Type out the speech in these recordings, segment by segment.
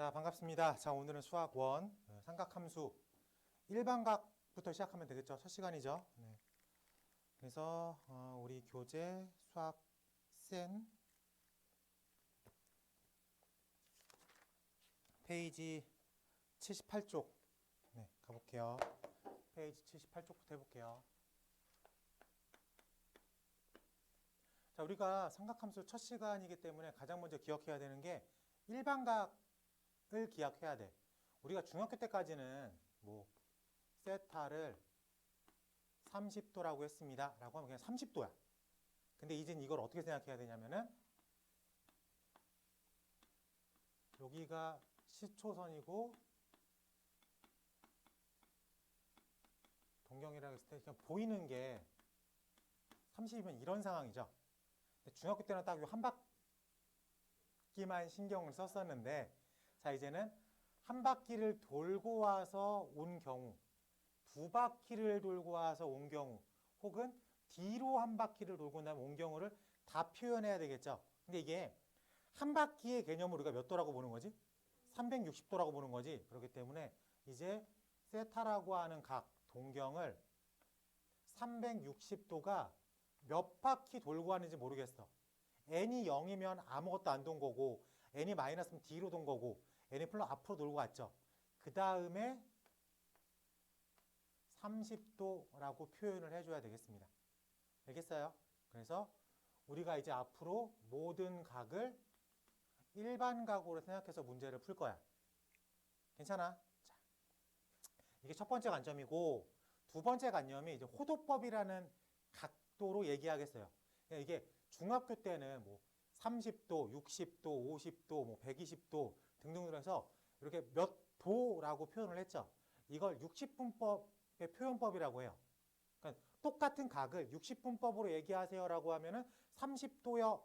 자, 반갑습니다. 자, 오늘은 수학 1, 삼각함수 일반각부터 시작하면 되겠죠. 첫 시간이죠. 네. 그래서 우리 교재 수학 센 페이지 78쪽 네, 가볼게요. 페이지 78쪽부터 해볼게요. 자, 우리가 삼각함수 첫 시간이기 때문에 가장 먼저 기억해야 되는 게 일반각을 기억해야 돼. 우리가 중학교 때까지는 뭐 세타를 30도라고 했습니다. 라고 하면 그냥 30도야. 근데 이젠 이걸 어떻게 생각해야 되냐면은 여기가 시초선이고 동경이라고 했을 때 그냥 보이는 게 30이면 이런 상황이죠. 근데 중학교 때는 딱 한 바퀴만 신경을 썼었는데 자, 이제는 한 바퀴를 돌고 와서 온 경우, 두 바퀴를 돌고 와서 온 경우, 혹은 뒤로 한 바퀴를 돌고 나면 온 경우를 다 표현해야 되겠죠. 근데 이게 한 바퀴의 개념을 우리가 몇 도라고 보는 거지? 360도라고 보는 거지. 그렇기 때문에 이제 세타라고 하는 각, 동경을 360도가 몇 바퀴 돌고 가는지 모르겠어. n이 0이면 아무것도 안 돈 거고, n이 마이너스면 뒤로 돈 거고, n이 플러스 앞으로 돌고 갔죠. 그 다음에 30도라고 표현을 해줘야 되겠습니다. 알겠어요? 그래서 우리가 이제 앞으로 모든 각을 일반각으로 생각해서 문제를 풀 거야. 괜찮아? 자, 이게 첫 번째 관점이고, 두 번째 관념이 이제 호도법이라는 각도로 얘기하겠어요. 이게 중학교 때는 뭐 30도, 60도, 50도, 뭐 120도 등등으로 해서 이렇게 몇 도라고 표현을 했죠. 이걸 60분법의 표현법이라고 해요. 그러니까 똑같은 각을 60분법으로 얘기하세요라고 하면은 30도요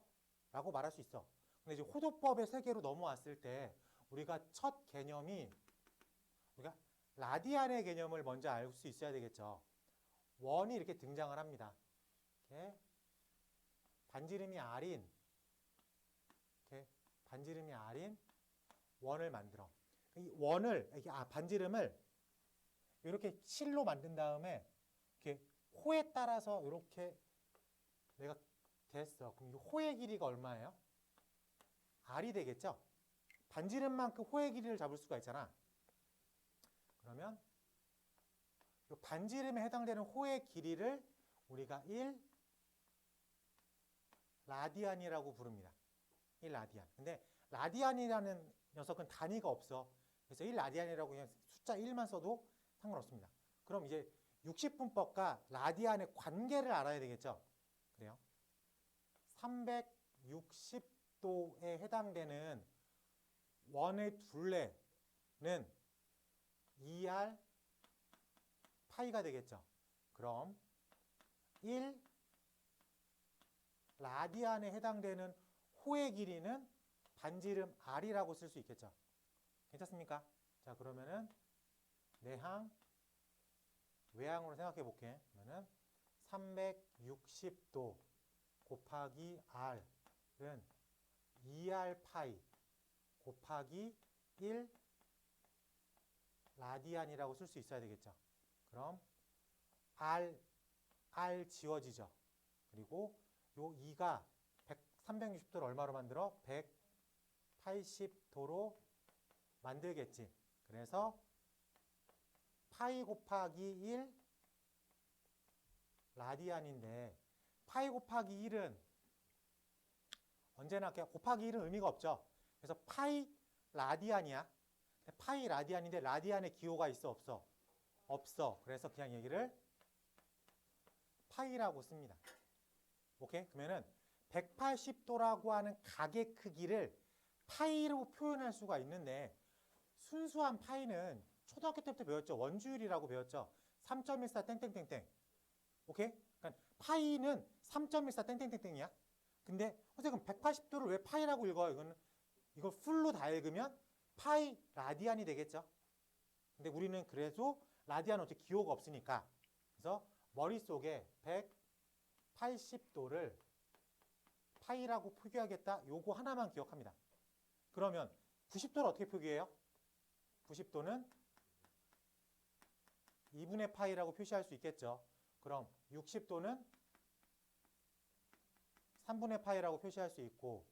라고 말할 수 있어. 근데 이제 호도법의 세계로 넘어왔을 때 우리가 첫 개념이 우리가 라디안의 개념을 먼저 알 수 있어야 되겠죠. 원이 이렇게 등장을 합니다. 이렇게 반지름이 R인 이렇게 반지름이 R인 원을 만들어. 이 원을 반지름을 이렇게 실로 만든 다음에 이렇게 호에 따라서 이렇게 내가 됐어. 그럼 이 호의 길이가 얼마예요? R이 되겠죠? 반지름만큼 호의 길이를 잡을 수가 있잖아. 그러면 이 반지름에 해당되는 호의 길이를 우리가 1 라디안이라고 부릅니다. 1 라디안. 근데 라디안이라는 녀석은 단위가 없어. 그래서 1 라디안이라고 그냥 숫자 1만 써도 상관없습니다. 그럼 이제 60분법과 라디안의 관계를 알아야 되겠죠. 그래요. 360도에 해당되는 원의 둘레는 2R 파이가 되겠죠. 그럼 1 라디안에 해당되는 호의 길이는 반지름 R이라고 쓸 수 있겠죠. 괜찮습니까? 자, 그러면은 내항, 외항으로 생각해 볼게. 그러면은 360도 곱하기 R은 2R 파이 곱하기 1 라디안이라고 쓸 수 있어야 되겠죠. 그럼 R 지워지죠. 그리고 요 2가 360도를 얼마로 만들어? 180도로 만들겠지. 그래서 파이 곱하기 1 라디안인데 파이 곱하기 1은 언제나 곱하기 1은 의미가 없죠. 그래서 파이 라디안이야. 파이 라디안인데 라디안에 기호가 있어 없어? 없어. 그래서 그냥 얘기를 파이라고 씁니다. 오케이? 그러면은 180도라고 하는 각의 크기를 파이로 표현할 수가 있는데 순수한 파이는 초등학교 때부터 배웠죠. 원주율이라고 배웠죠. 3.14 땡땡땡땡. 오케이? 그러니까 파이는 3.14 땡땡땡땡이야. 근데 어쨌든 180도를 왜 파이라고 읽어요? 이걸 풀로 다 읽으면 파이 라디안이 되겠죠. 근데 우리는 그래도 라디안은 어차피 기호가 없으니까 그래서 머릿속에 180도를 파이라고 표기하겠다. 요거 하나만 기억합니다. 그러면 90도를 어떻게 표기해요? 90도는 2분의 파이라고 표시할 수 있겠죠. 그럼 60도는 3분의 파이라고 표시할 수 있고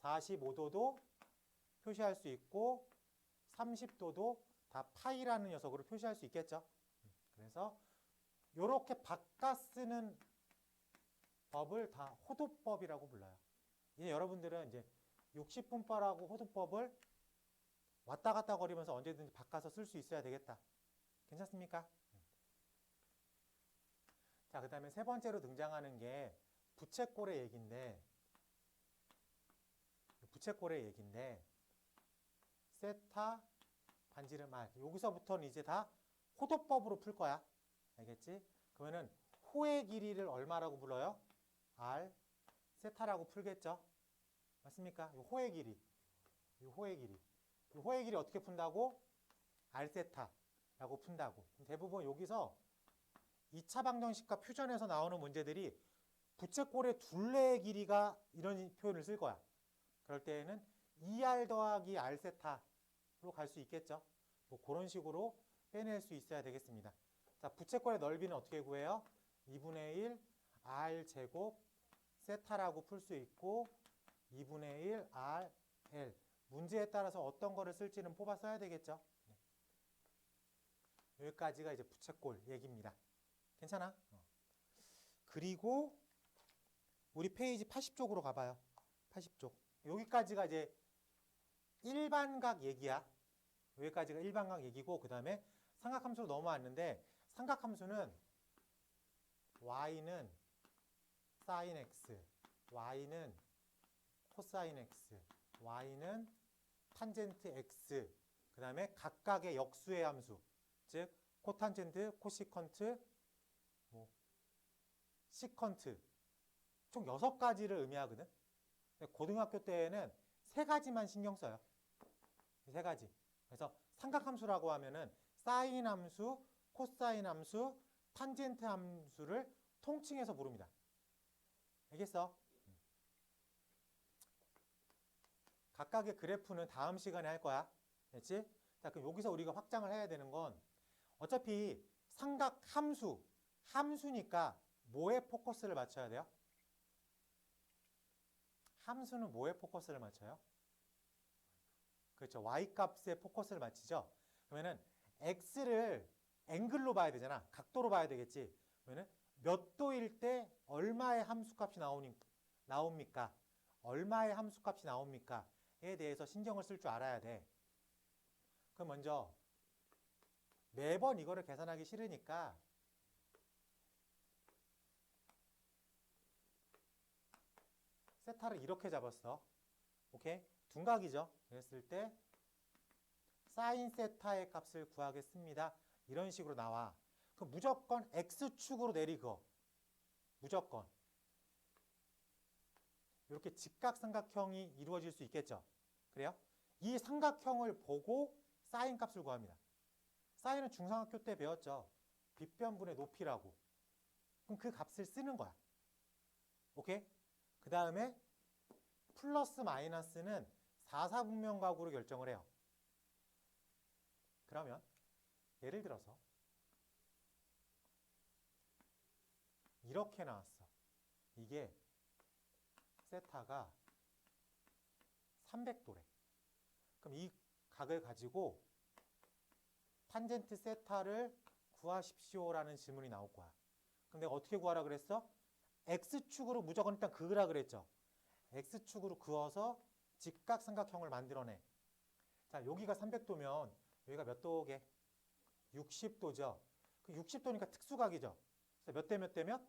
45도도 표시할 수 있고 30도도 다 파이라는 녀석으로 표시할 수 있겠죠. 그래서 이렇게 바꿔 쓰는 법을 다 호도법이라고 불러요. 이제 여러분들은 이제 60분법하고 호도법을 왔다 갔다 거리면서 언제든지 바꿔서 쓸 수 있어야 되겠다. 괜찮습니까? 자, 그 다음에 세 번째로 등장하는 게 부채꼴의 얘기인데 세타, 반지름 R. 여기서부터는 이제 다 호도법으로 풀 거야. 알겠지? 그러면은 호의 길이를 얼마라고 불러요? R, 세타라고 풀겠죠? 맞습니까? 이 호의 길이. 이 호의 길이 어떻게 푼다고? R 세타라고 푼다고. 대부분 여기서 2차 방정식과 퓨전에서 나오는 문제들이 부채꼴의 둘레의 길이가 이런 표현을 쓸 거야. 그럴 때에는 2R 더하기 R 세타로 갈 수 있겠죠. 뭐 그런 식으로 빼낼 수 있어야 되겠습니다. 자, 부채꼴의 넓이는 어떻게 구해요? 2분의 1 R 제곱 세타라고 풀 수 있고 2분의 1 R, L. 문제에 따라서 어떤 거를 쓸지는 뽑아 써야 되겠죠. 여기까지가 이제 부채꼴 얘기입니다. 괜찮아? 그리고 우리 페이지 80쪽으로 가봐요. 80쪽. 여기까지가 이제 일반각 얘기야. 여기까지가 일반각 얘기고 그 다음에 삼각함수로 넘어왔는데 삼각함수는 y는 sin x, y는 코사인 x, y는 탄젠트 x, 그 다음에 각각의 역수의 함수, 즉 코탄젠트, 코시컨트, 뭐 시컨트, 총 6가지를 의미하거든. 고등학교 때에는 3가지만 신경 써요. 3가지. 그래서 삼각함수라고 하면은 사인 함수, 코사인 함수, 탄젠트 함수를 통칭해서 부릅니다. 알겠어? 각각의 그래프는 다음 시간에 할 거야. 됐지? 자, 그럼 여기서 우리가 확장을 해야 되는 건 어차피 삼각함수, 함수니까 뭐에 포커스를 맞춰야 돼요? 함수는 뭐에 포커스를 맞춰요? 그렇죠. y값에 포커스를 맞추죠. 그러면은 x를 앵글로 봐야 되잖아. 각도로 봐야 되겠지. 그러면은 몇 도일 때 얼마의 함수값이 나옵니까? 얼마의 함수값이 나옵니까?에 대해서 신경을 쓸 줄 알아야 돼. 그럼 먼저 매번 이거를 계산하기 싫으니까 세타를 이렇게 잡았어. 오케이? 둔각이죠. 그랬을 때 사인 세타의 값을 구하겠습니다. 이런 식으로 나와. 그럼 무조건 x축으로 내리고 무조건 이렇게 직각삼각형이 이루어질 수 있겠죠. 그래요? 이 삼각형을 보고 사인 값을 구합니다. 사인은 중상학교 때 배웠죠. 빗변분의 높이라고. 그럼 그 값을 쓰는 거야. 오케이? 그 다음에 플러스 마이너스는 4사분면각으로 결정을 해요. 그러면 예를 들어서 이렇게 나왔어. 이게 세타가 300도래. 그럼 이 각을 가지고 탄젠트 세타를 구하십시오라는 질문이 나올 거야. 그럼 내가 어떻게 구하라 그랬어? x축으로 무조건 일단 그으라 그랬죠. x축으로 그어서 직각삼각형을 만들어내. 자, 여기가 300도면 여기가 몇 도게? 60도죠. 그 60도니까 특수각이죠. 그래서 몇 대 몇 대면?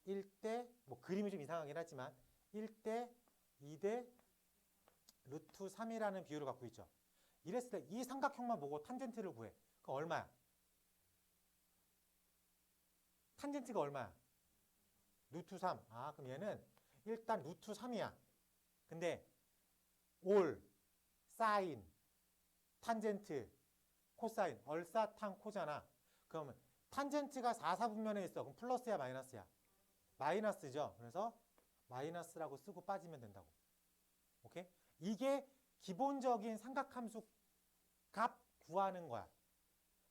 1대, 뭐 그림이 좀 이상하긴 하지만 1대 2대 루트 3이라는 비율을 갖고 있죠. 이랬을 때 이 삼각형만 보고 탄젠트를 구해. 그럼 얼마야? 탄젠트가 얼마야? 루트 3. 아, 그럼 얘는 일단 루트 3이야. 근데 올, 사인, 탄젠트, 코사인, 얼사탄코잖아. 그러면 탄젠트가 4사분면에 있어. 그럼 플러스야 마이너스야? 마이너스죠. 그래서 마이너스라고 쓰고 빠지면 된다고. 오케이? 이게 기본적인 삼각함수 값 구하는 거야.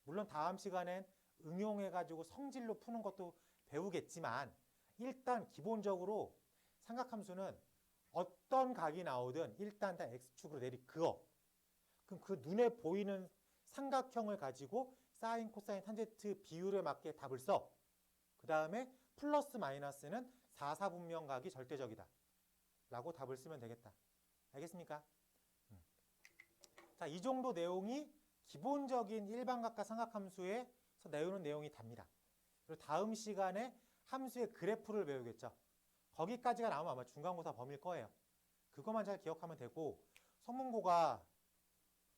물론 다음 시간엔 응용해가지고 성질로 푸는 것도 배우겠지만 일단 기본적으로 삼각함수는 어떤 각이 나오든 일단 다 x축으로 내리그어. 그럼 그 눈에 보이는 삼각형을 가지고 사인, 코사인, 탄젠트 비율에 맞게 답을 써. 그 다음에 플러스 마이너스는 4사분면각이 절대적이다 라고 답을 쓰면 되겠다. 알겠습니까? 자, 이 정도 내용이 기본적인 일반각과 삼각함수에서 내우는 내용이 답니다. 그리고 다음 시간에 함수의 그래프를 배우겠죠. 거기까지가 나오면 아마 중간고사 범위일 거예요. 그것만 잘 기억하면 되고, 성문고가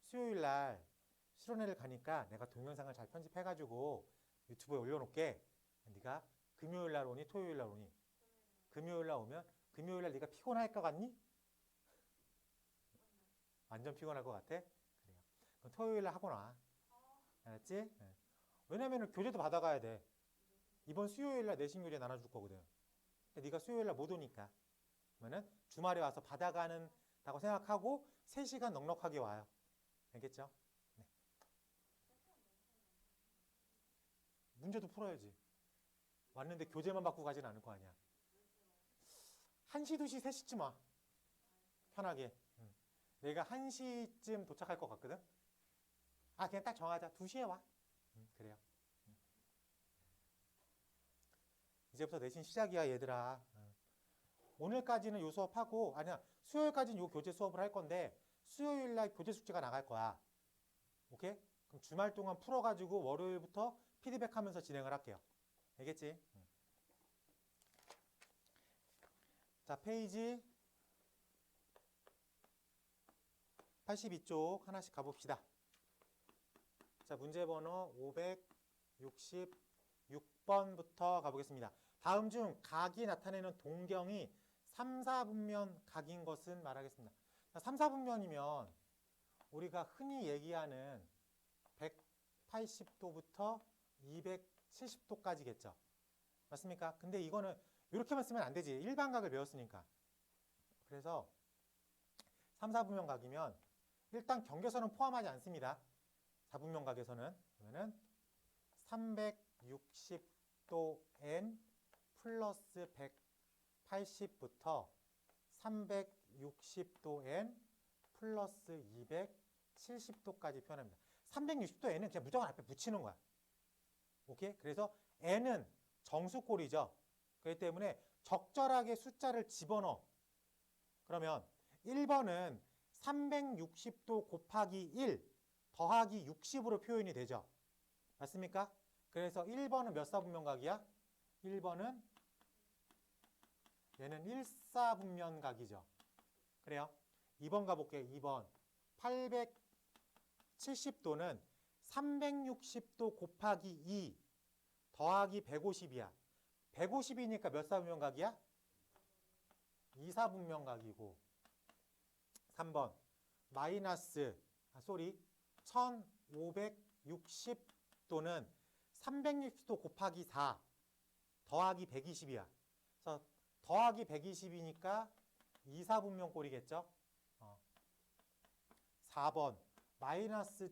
수요일 날 실온회를 가니까 내가 동영상을 잘 편집해가지고 유튜브에 올려놓을게. 네가 금요일 날 오니 토요일 날 오니? 금요일 날 오면 금요일 날 네가 피곤할 것 같니? 완전 피곤할 것 같아? 그래요. 그럼 토요일 날 하고 나. 알았지? 네. 왜냐면 교재도 받아가야 돼. 이번 수요일 날 내신 교재 나눠줄 거거든. 근데 네가 수요일 날 못 오니까. 그러면은 주말에 와서 받아가는다고 생각하고 3시간 넉넉하게 와요. 알겠죠? 네. 문제도 풀어야지. 왔는데 교재만 받고 가진 않을 거 아니야. 1시, 2시, 3시쯤 와. 편하게. 내가 1시쯤 도착할 것 같거든? 아, 그냥 딱 정하자. 2시에 와. 그래요. 이제부터 내신 시작이야, 얘들아. 오늘까지는 요 수업하고, 아니야, 수요일까지는 요 교재 수업을 할 건데, 수요일 날 교재 숙제가 나갈 거야. 오케이? 그럼 주말 동안 풀어가지고 월요일부터 피드백 하면서 진행을 할게요. 알겠지? 자, 페이지 82쪽 하나씩 가봅시다. 자, 문제 번호 566번부터 가보겠습니다. 다음 중 각이 나타내는 동경이 3, 4분면 각인 것은 말하겠습니다. 자, 3, 4분면이면 우리가 흔히 얘기하는 180도부터 270도까지겠죠. 맞습니까? 근데 이거는 이렇게만 쓰면 안 되지. 일반각을 배웠으니까. 그래서 3, 4분면 각이면 일단 경계선은 포함하지 않습니다. 4분면 각에서는. 그러면은 360도 n 플러스 180부터 360도 n 플러스 270도까지 표현합니다. 360도 n은 그냥 무조건 앞에 붙이는 거야. 오케이? 그래서 n은 정수꼴이죠. 그렇기 때문에 적절하게 숫자를 집어넣어. 그러면 1번은 360도 곱하기 1 더하기 60으로 표현이 되죠. 맞습니까? 그래서 1번은 몇 사분면각이야? 1번은 얘는 1사분면각이죠. 그래요? 2번 가볼게요. 2번 870도는 360도 곱하기 2 더하기 150이야. 150이니까 몇 사분면각이야? 2사분면각이고 3번 마이너스 1560도는 360도 곱하기 4 더하기 120이야. 그래서 더하기 120이니까 2사분면꼴이겠죠. 4번 마이너스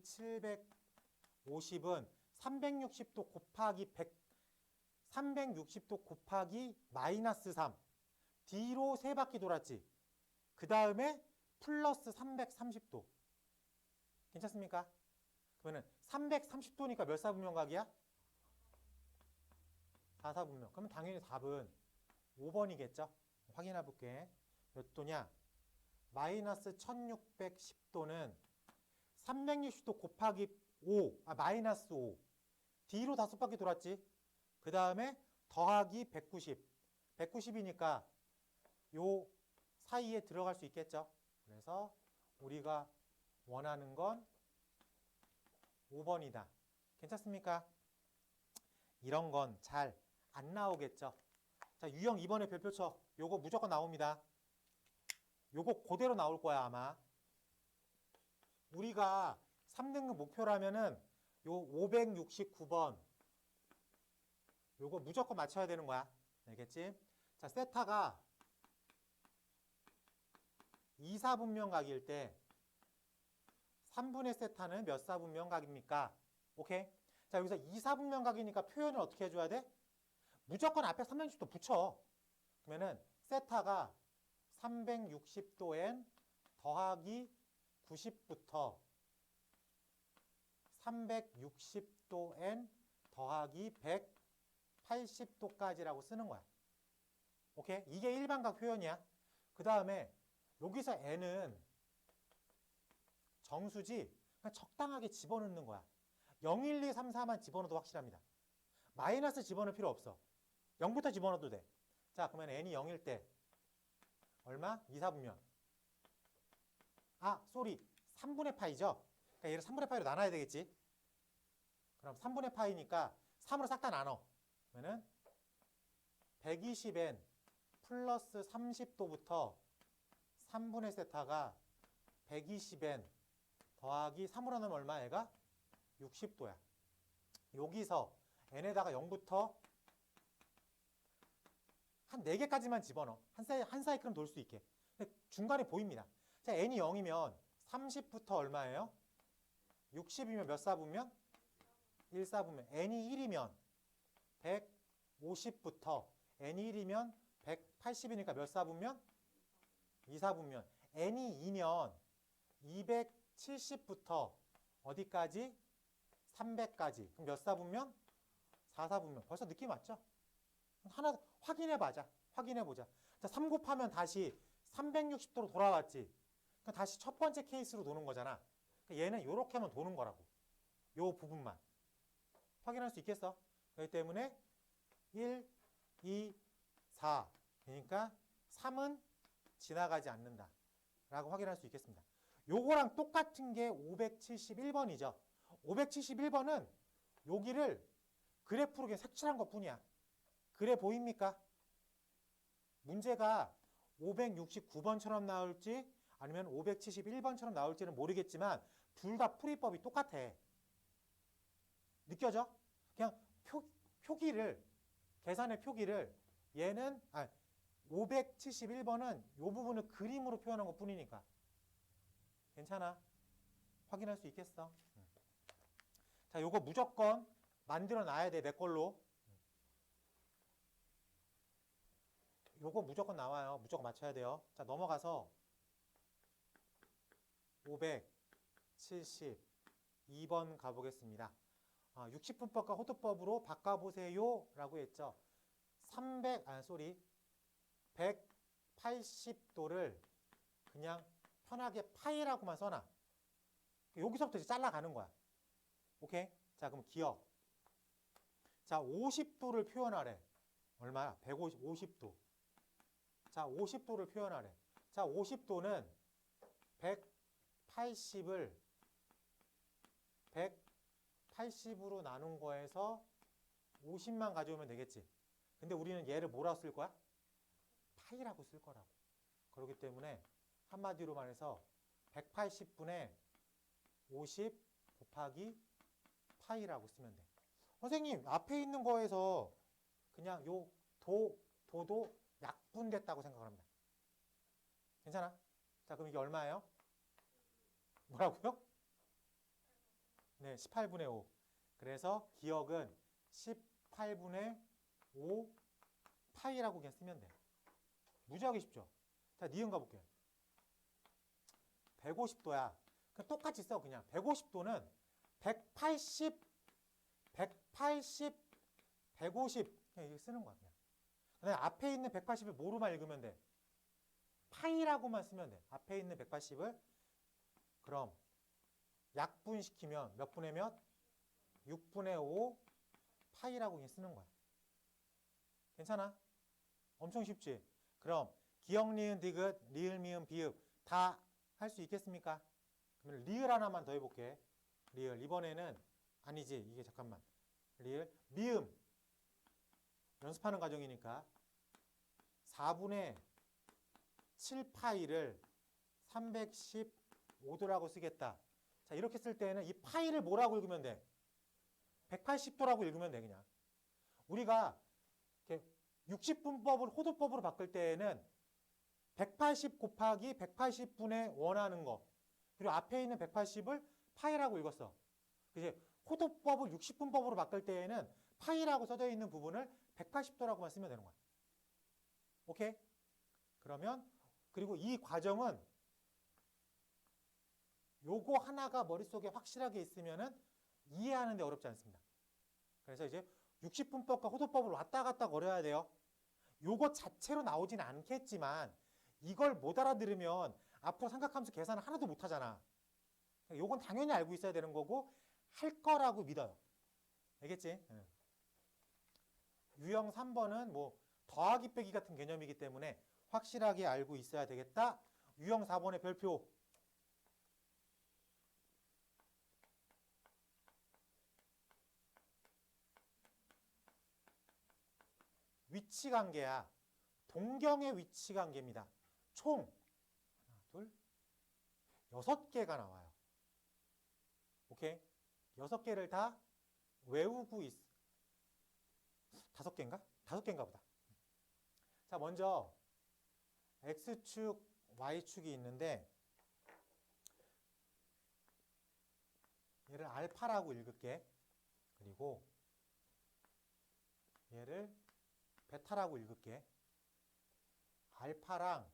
750은 360도 곱하기 360도 곱하기 마이너스 3 뒤로 3바퀴 돌았지. 그 다음에 플러스 330도. 괜찮습니까? 그러면 330도니까 몇 사분면각이야? 4사분면. 그러면 당연히 답은 5번이겠죠? 확인해 볼게. 몇 도냐? 마이너스 1610도는 360도 곱하기 5, 마이너스 5. 뒤로 5바퀴 돌았지. 그 다음에 더하기 190. 190이니까 요 사이에 들어갈 수 있겠죠. 그래서 우리가 원하는 건 5번이다. 괜찮습니까? 이런 건 잘 안 나오겠죠. 자, 유형 2번에 별표 쳐. 요거 무조건 나옵니다. 요거 그대로 나올 거야, 아마. 우리가 3등급 목표라면은 요 569번 요거 무조건 맞춰야 되는 거야. 알겠지? 자, 세타가 2사분면각일 때 3분의 세타는 몇 사분면 각입니까? 오케이? 자, 여기서 2사분면 각이니까 표현을 어떻게 해줘야 돼? 무조건 앞에 360도 붙여. 그러면은 세타가 360도n 더하기 90부터 360도n 더하기 180도까지라고 쓰는 거야. 오케이? 이게 일반각 표현이야. 그 다음에 여기서 n은 정수지 그냥 적당하게 집어넣는 거야. 0, 1, 2, 3, 4만 집어넣어도 확실합니다. 마이너스 집어넣을 필요 없어. 0부터 집어넣어도 돼. 자, 그러면 n이 0일 때 얼마? 2사분면. 아, 쏘리. 3분의 파이죠? 그러니까 얘를 3분의 파이로 나눠야 되겠지? 그럼 3분의 파이니까 3으로 싹 다 나눠. 그러면은 120n 플러스 30도부터 3분의 세타가 120n 더하기 3으로 나누면 얼마? 얘가 60도야. 여기서 n에다가 0부터 한 4개까지만 집어넣어. 한 사이클은 돌 수 있게. 근데 중간에 보입니다. 자, n이 0이면 30부터 얼마예요? 60이면 몇 사분면? 1사분면. n이 1이면 150부터 n이 1이면 180이니까 몇 사분면? 2사분면. n이 2면 270부터 어디까지? 300까지. 그럼 몇 사분면? 4사분면. 벌써 느낌 왔죠? 하나 확인해보자. 자, 3 곱하면 다시 360도로 돌아왔지. 그럼 다시 첫 번째 케이스로 도는 거잖아. 얘는 이렇게만 도는 거라고. 요 부분만. 확인할 수 있겠어? 그렇기 때문에 1, 2, 4. 그러니까 3은 지나가지 않는다. 라고 확인할 수 있겠습니다. 요거랑 똑같은 게 571번이죠. 571번은 여기를 그래프로 그냥 색칠한 것 뿐이야. 그래 보입니까? 문제가 569번처럼 나올지 아니면 571번처럼 나올지는 모르겠지만 둘 다 풀이법이 똑같아. 느껴져? 그냥 표기를 계산의 표기를 얘는 571번은 이 부분을 그림으로 표현한 것 뿐이니까 괜찮아. 확인할 수 있겠어. 자, 요거 무조건 만들어 놔야 돼. 내 걸로. 요거 무조건 나와요. 무조건 맞춰야 돼요. 자, 넘어가서 572번 가보겠습니다. 60분법과 호도법으로 바꿔보세요 라고 했죠. 180도를 그냥 편하게 파이라고만 써놔. 여기서부터 이제 잘라가는 거야. 오케이? 자, 그럼 기억. 자, 50도를 표현하래. 얼마야? 50도. 자, 50도를 표현하래. 자, 50도는 180을 180으로 나눈 거에서 50만 가져오면 되겠지. 근데 우리는 얘를 뭐라고 쓸 거야? 파이라고 쓸 거라고. 그렇기 때문에 한마디로 말해서 180분의 50 곱하기 파이라고 쓰면 돼. 선생님, 앞에 있는 거에서 그냥 요 도도 약분됐다고 생각합니다. 괜찮아? 자, 그럼 이게 얼마예요? 뭐라고요? 네, 18분의 5. 그래서 기억은 18분의 5 파이라고 그냥 쓰면 돼. 무지하게 쉽죠? 자, 니은 가볼게요. 150도야. 그냥 똑같이 써, 그냥. 150도는 180, 150. 그냥 이렇게 쓰는 거야, 그냥. 그다음에 앞에 있는 180을 뭐로만 읽으면 돼? 파이라고만 쓰면 돼. 앞에 있는 180을. 그럼 약분시키면 몇 분의 몇? 6분의 5 파이라고 그냥 쓰는 거야. 괜찮아? 엄청 쉽지? 그럼 기억, 니은, 디귿, 리을, 미음, 비읍 다 할 수 있겠습니까? 그러면 리을 하나만 더 해볼게. 리을. 이번에는 아니지. 이게 잠깐만. 리을. 미음. 연습하는 과정이니까 4분의 7파이를 315도라고 쓰겠다. 자, 이렇게 쓸 때는 이 파이를 뭐라고 읽으면 돼? 180도라고 읽으면 돼, 그냥. 우리가 60분법을 호도법으로 바꿀 때에는 180 곱하기 180분의 원하는 거. 그리고 앞에 있는 180을 파이라고 읽었어. 이제 호도법을 60분법으로 바꿀 때에는 파이라고 써져 있는 부분을 180도라고만 쓰면 되는 거야. 오케이? 그러면 그리고 이 과정은 요거 하나가 머릿속에 확실하게 있으면은 이해하는데 어렵지 않습니다. 그래서 이제 60분법과 호도법을 왔다 갔다 거려야 돼요. 요거 자체로 나오진 않겠지만 이걸 못 알아들으면 앞으로 삼각함수 계산을 하나도 못 하잖아. 요건 당연히 알고 있어야 되는 거고 할 거라고 믿어요. 알겠지? 유형 3번은 뭐 더하기 빼기 같은 개념이기 때문에 확실하게 알고 있어야 되겠다. 유형 4번의 별표. 위치 관계야. 동경의 위치 관계입니다. 총 하나, 둘, 6개가 나와요. 오케이? 6개를 다 외우고 5개인가? 5개인가 보다. 자, 먼저 X축, Y축이 있는데 얘를 알파라고 읽을게. 그리고 얘를 베타라고 읽을게. 알파랑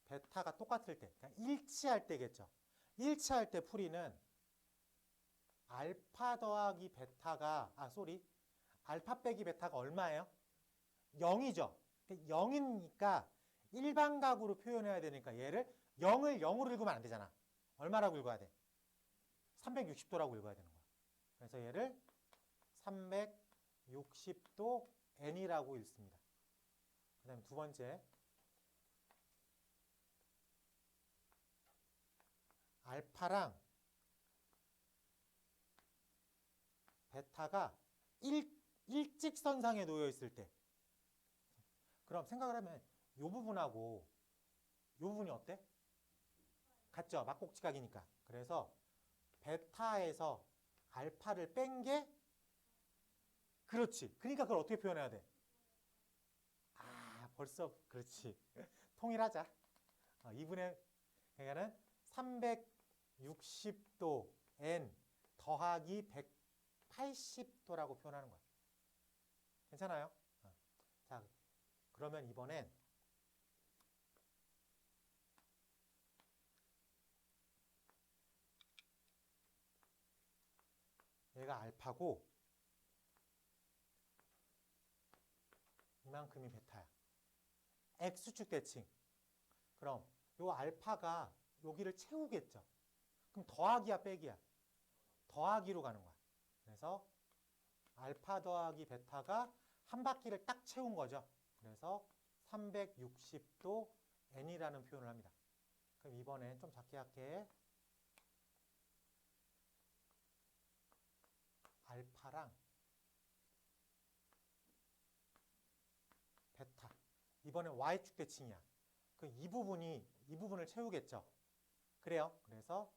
베타가 똑같을 때, 그러니까 일치할 때겠죠. 일치할 때 풀이는 알파 더하기 베타가, 알파 빼기 베타가 얼마예요? 0이죠. 0이니까 일반각으로 표현해야 되니까 얘를 0을 0으로 읽으면 안 되잖아. 얼마라고 읽어야 돼? 360도라고 읽어야 되는 거야. 그래서 얘를 360도 n이라고 읽습니다. 그 다음에 두 번째, 알파랑 베타가 일직선상에 놓여 있을 때, 그럼 생각을 하면 이 부분하고 이 부분이 어때? 같죠? 막곡지각이니까. 그래서 베타에서 알파를 뺀 게 그렇지. 그러니까 그걸 어떻게 표현해야 돼? 벌써 그렇지. 통일하자. 2분의 그러니까는 360도 n 더하기 180도라고 표현하는 거야. 괜찮아요? 자, 그러면 이번엔 얘가 알파고 이만큼이 베타야. X축 대칭. 그럼 요 알파가 여기를 채우겠죠. 그럼 더하기야 빼기야? 더하기로 가는 거야. 그래서 알파 더하기 베타가 한 바퀴를 딱 채운 거죠. 그래서 360도 n이라는 표현을 합니다. 그럼 이번엔 좀 작게 할게. 알파랑 베타. 이번엔 y축 대칭이야. 그럼 이 부분을 채우겠죠. 그래요. 그래서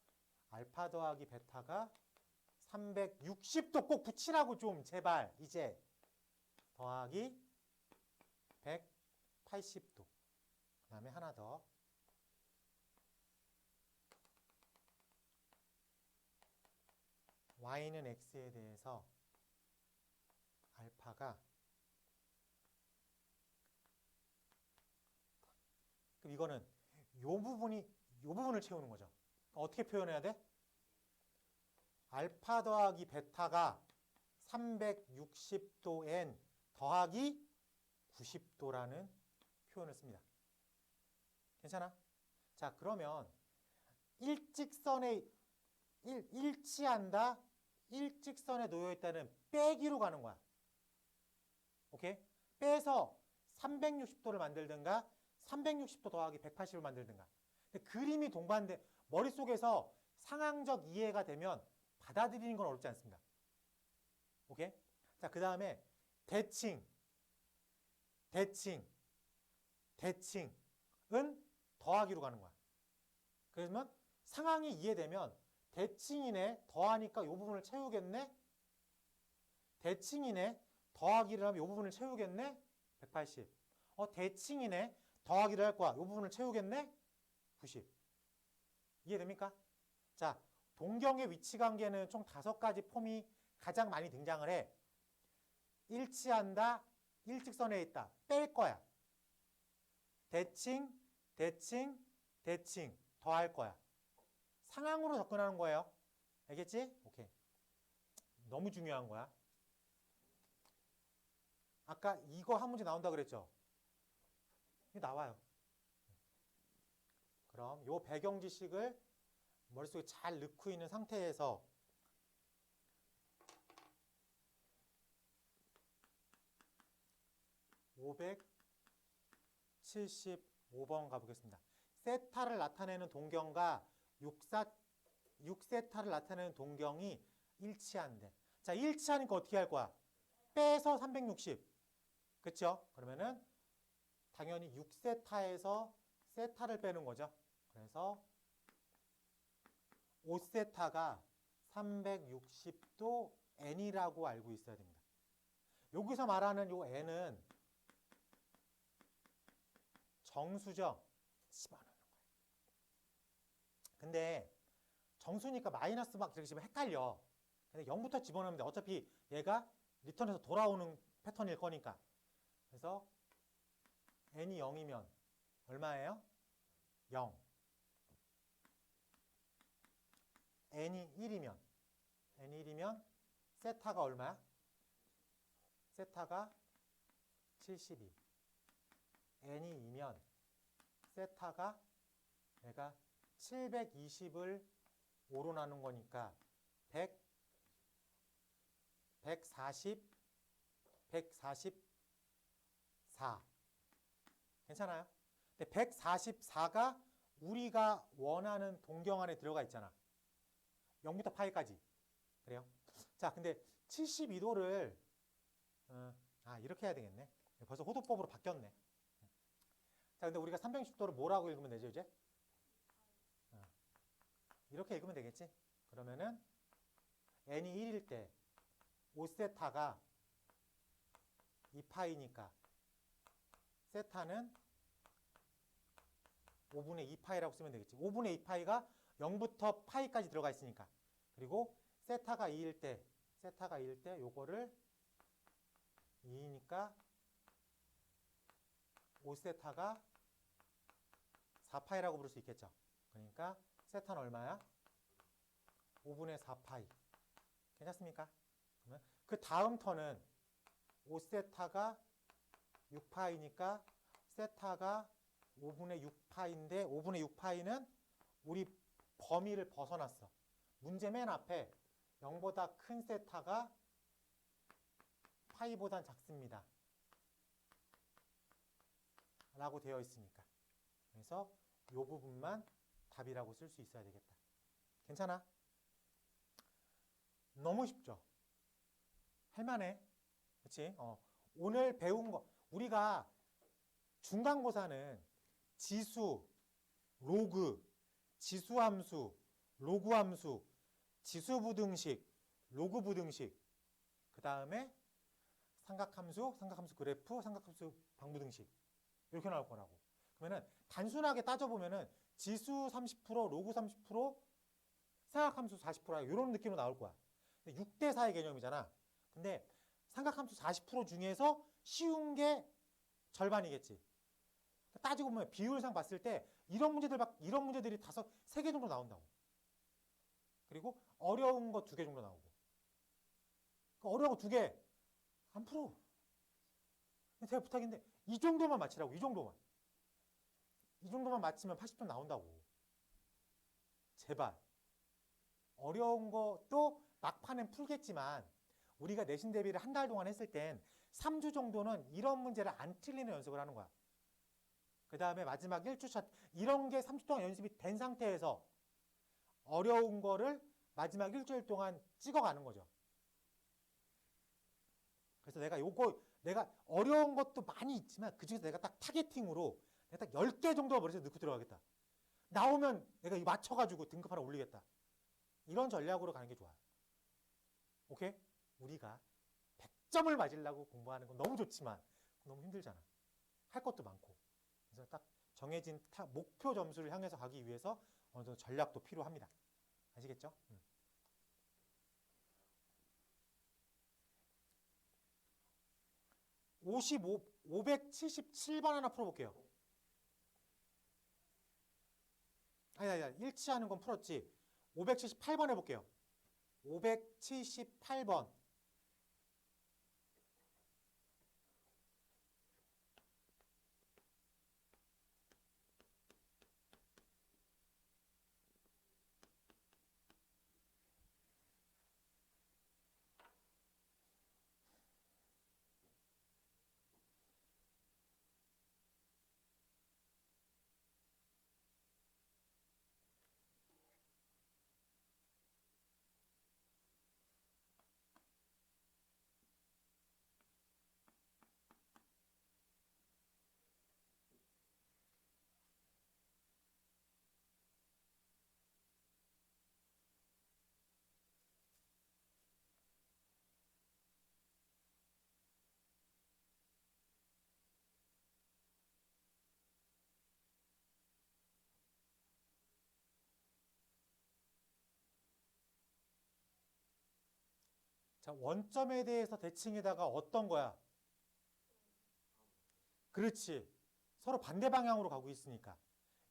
알파 더하기 베타가 360도 꼭 붙이라고 좀 제발 이제 더하기 180도. 그 다음에 하나 더. y는 x에 대해서 알파가 그럼 이거는 요 부분을 채우는 거죠. 어떻게 표현해야 돼? 알파 더하기 베타가 360도 n 더하기 90도라는 표현을 씁니다. 괜찮아? 자, 그러면 일치한다. 일직선에 놓여 있다는 빼기로 가는 거야. 오케이? 빼서 360도를 만들든가 360도 더하기 180을 만들든가. 근데 그림이 동반돼 머릿속에서 상황적 이해가 되면 받아들이는 건 어렵지 않습니다. 오케이? 자, 그 다음에 대칭은 더하기로 가는 거야. 그러면 상황이 이해되면 대칭이네 더하니까 이 부분을 채우겠네. 대칭이네 더하기를 하면 이 부분을 채우겠네. 180. 대칭이네 더하기를 할 거야. 이 부분을 채우겠네. 90. 이해됩니까? 자, 동경의 위치 관계는 총 5가지 폼이 가장 많이 등장을 해. 일치한다, 일직선에 있다, 뺄 거야. 대칭, 대칭, 대칭, 더할 거야. 상항으로 접근하는 거예요. 알겠지? 오케이. 너무 중요한 거야. 아까 이거 한 문제 나온다 그랬죠? 이거 나와요. 그럼 요 배경 지식을 머릿속에 잘 넣고 있는 상태에서 (575번) 가보겠습니다. 세타를 나타내는 동경과 6세타를 나타내는 동경이 일치한대. 자, 일치하니까 어떻게 할 거야? 빼서 360. 그쵸? 그러면은 당연히 6세타에서 세타를 빼는 거죠. 그래서 5세타가 360도 n이라고 알고 있어야 됩니다. 여기서 말하는 요 n은 정수죠. 집어넣는 거예요. 근데 정수니까 마이너스 막 이렇게 집으면 헷갈려. 근데 0부터 집어넣으면 돼. 어차피 얘가 리턴에서 돌아오는 패턴일 거니까. 그래서 n이 0이면 얼마예요? 0. n이 1이면 세타가 얼마야? 세타가 72. n이 2면 세타가 내가 720을 5로 나눈 거니까 100, 140, 144. 괜찮아요? 근데 144가 우리가 원하는 동경 안에 들어가 있잖아. 0부터 파이까지. 그래요? 자, 근데 72도를 이렇게 해야 되겠네. 벌써 호도법으로 바뀌었네. 자, 근데 우리가 360도를 뭐라고 읽으면 되죠, 이제? 이렇게 읽으면 되겠지? 그러면은 n이 1일 때 5세타가 2파이니까 세타는 5분의 2파이라고 쓰면 되겠지. 5분의 2파이가 0부터 파이까지 들어가 있으니까. 그리고 세타가 2일 때 요거를 2이니까 5세타가 4파이라고 부를 수 있겠죠. 그러니까 세타는 얼마야? 5분의 4파이. 괜찮습니까? 그러면 그 다음 턴은 5세타가 6파이니까 세타가 5분의 6파인데 5분의 6파이는 우리 범위를 벗어났어. 문제 맨 앞에 0보다 큰 세타가 파이보단 작습니다. 라고 되어 있으니까. 그래서 이 부분만 답이라고 쓸 수 있어야 되겠다. 괜찮아? 너무 쉽죠? 할만해. 그치? 오늘 배운 거, 우리가 중간고사는 지수, 로그, 지수함수, 로그함수, 지수부등식, 로그부등식, 그 다음에 삼각함수, 삼각함수 그래프, 삼각함수 방부등식 이렇게 나올 거라고. 그러면은 단순하게 따져보면은 지수 30%, 로그 30%, 삼각함수 40% 이런 느낌으로 나올 거야. 6대 4의 개념이잖아. 근데 삼각함수 40% 중에서 쉬운 게 절반이겠지. 따지고 보면 비율상 봤을 때 이런 문제들이 3개 정도 나온다고. 그리고 어려운 거 2개 정도 나오고. 어려운 거 2개 안 풀어. 제가 부탁인데 이 정도만 맞히라고. 이 정도만 맞히면 80점 나온다고. 제발. 어려운 것도 막판엔 풀겠지만 우리가 내신 대비를 한 달 동안 했을 땐 3주 정도는 이런 문제를 안 틀리는 연습을 하는 거야. 그 다음에 마지막 1주차 이런 게 3주 동안 연습이 된 상태에서 어려운 거를 마지막 일주일 동안 찍어가는 거죠. 그래서 내가 어려운 것도 많이 있지만 그중에서 내가 딱 타겟팅으로 내가 딱 10개 정도가 머릿속에 넣고 들어가겠다. 나오면 내가 이거 맞춰가지고 등급 하나 올리겠다. 이런 전략으로 가는 게 좋아요. 오케이? 우리가 100점을 맞으려고 공부하는 건 너무 좋지만 너무 힘들잖아. 할 것도 많고. 그래서 딱 정해진 목표 점수를 향해서 가기 위해서 어느 정도 전략도 필요합니다. 아시겠죠? 577번 하나 풀어볼게요. 아니, 일치하는 건 풀었지. 578번 해볼게요. 578번. 자, 원점에 대해서 대칭에다가 어떤 거야? 그렇지. 서로 반대 방향으로 가고 있으니까.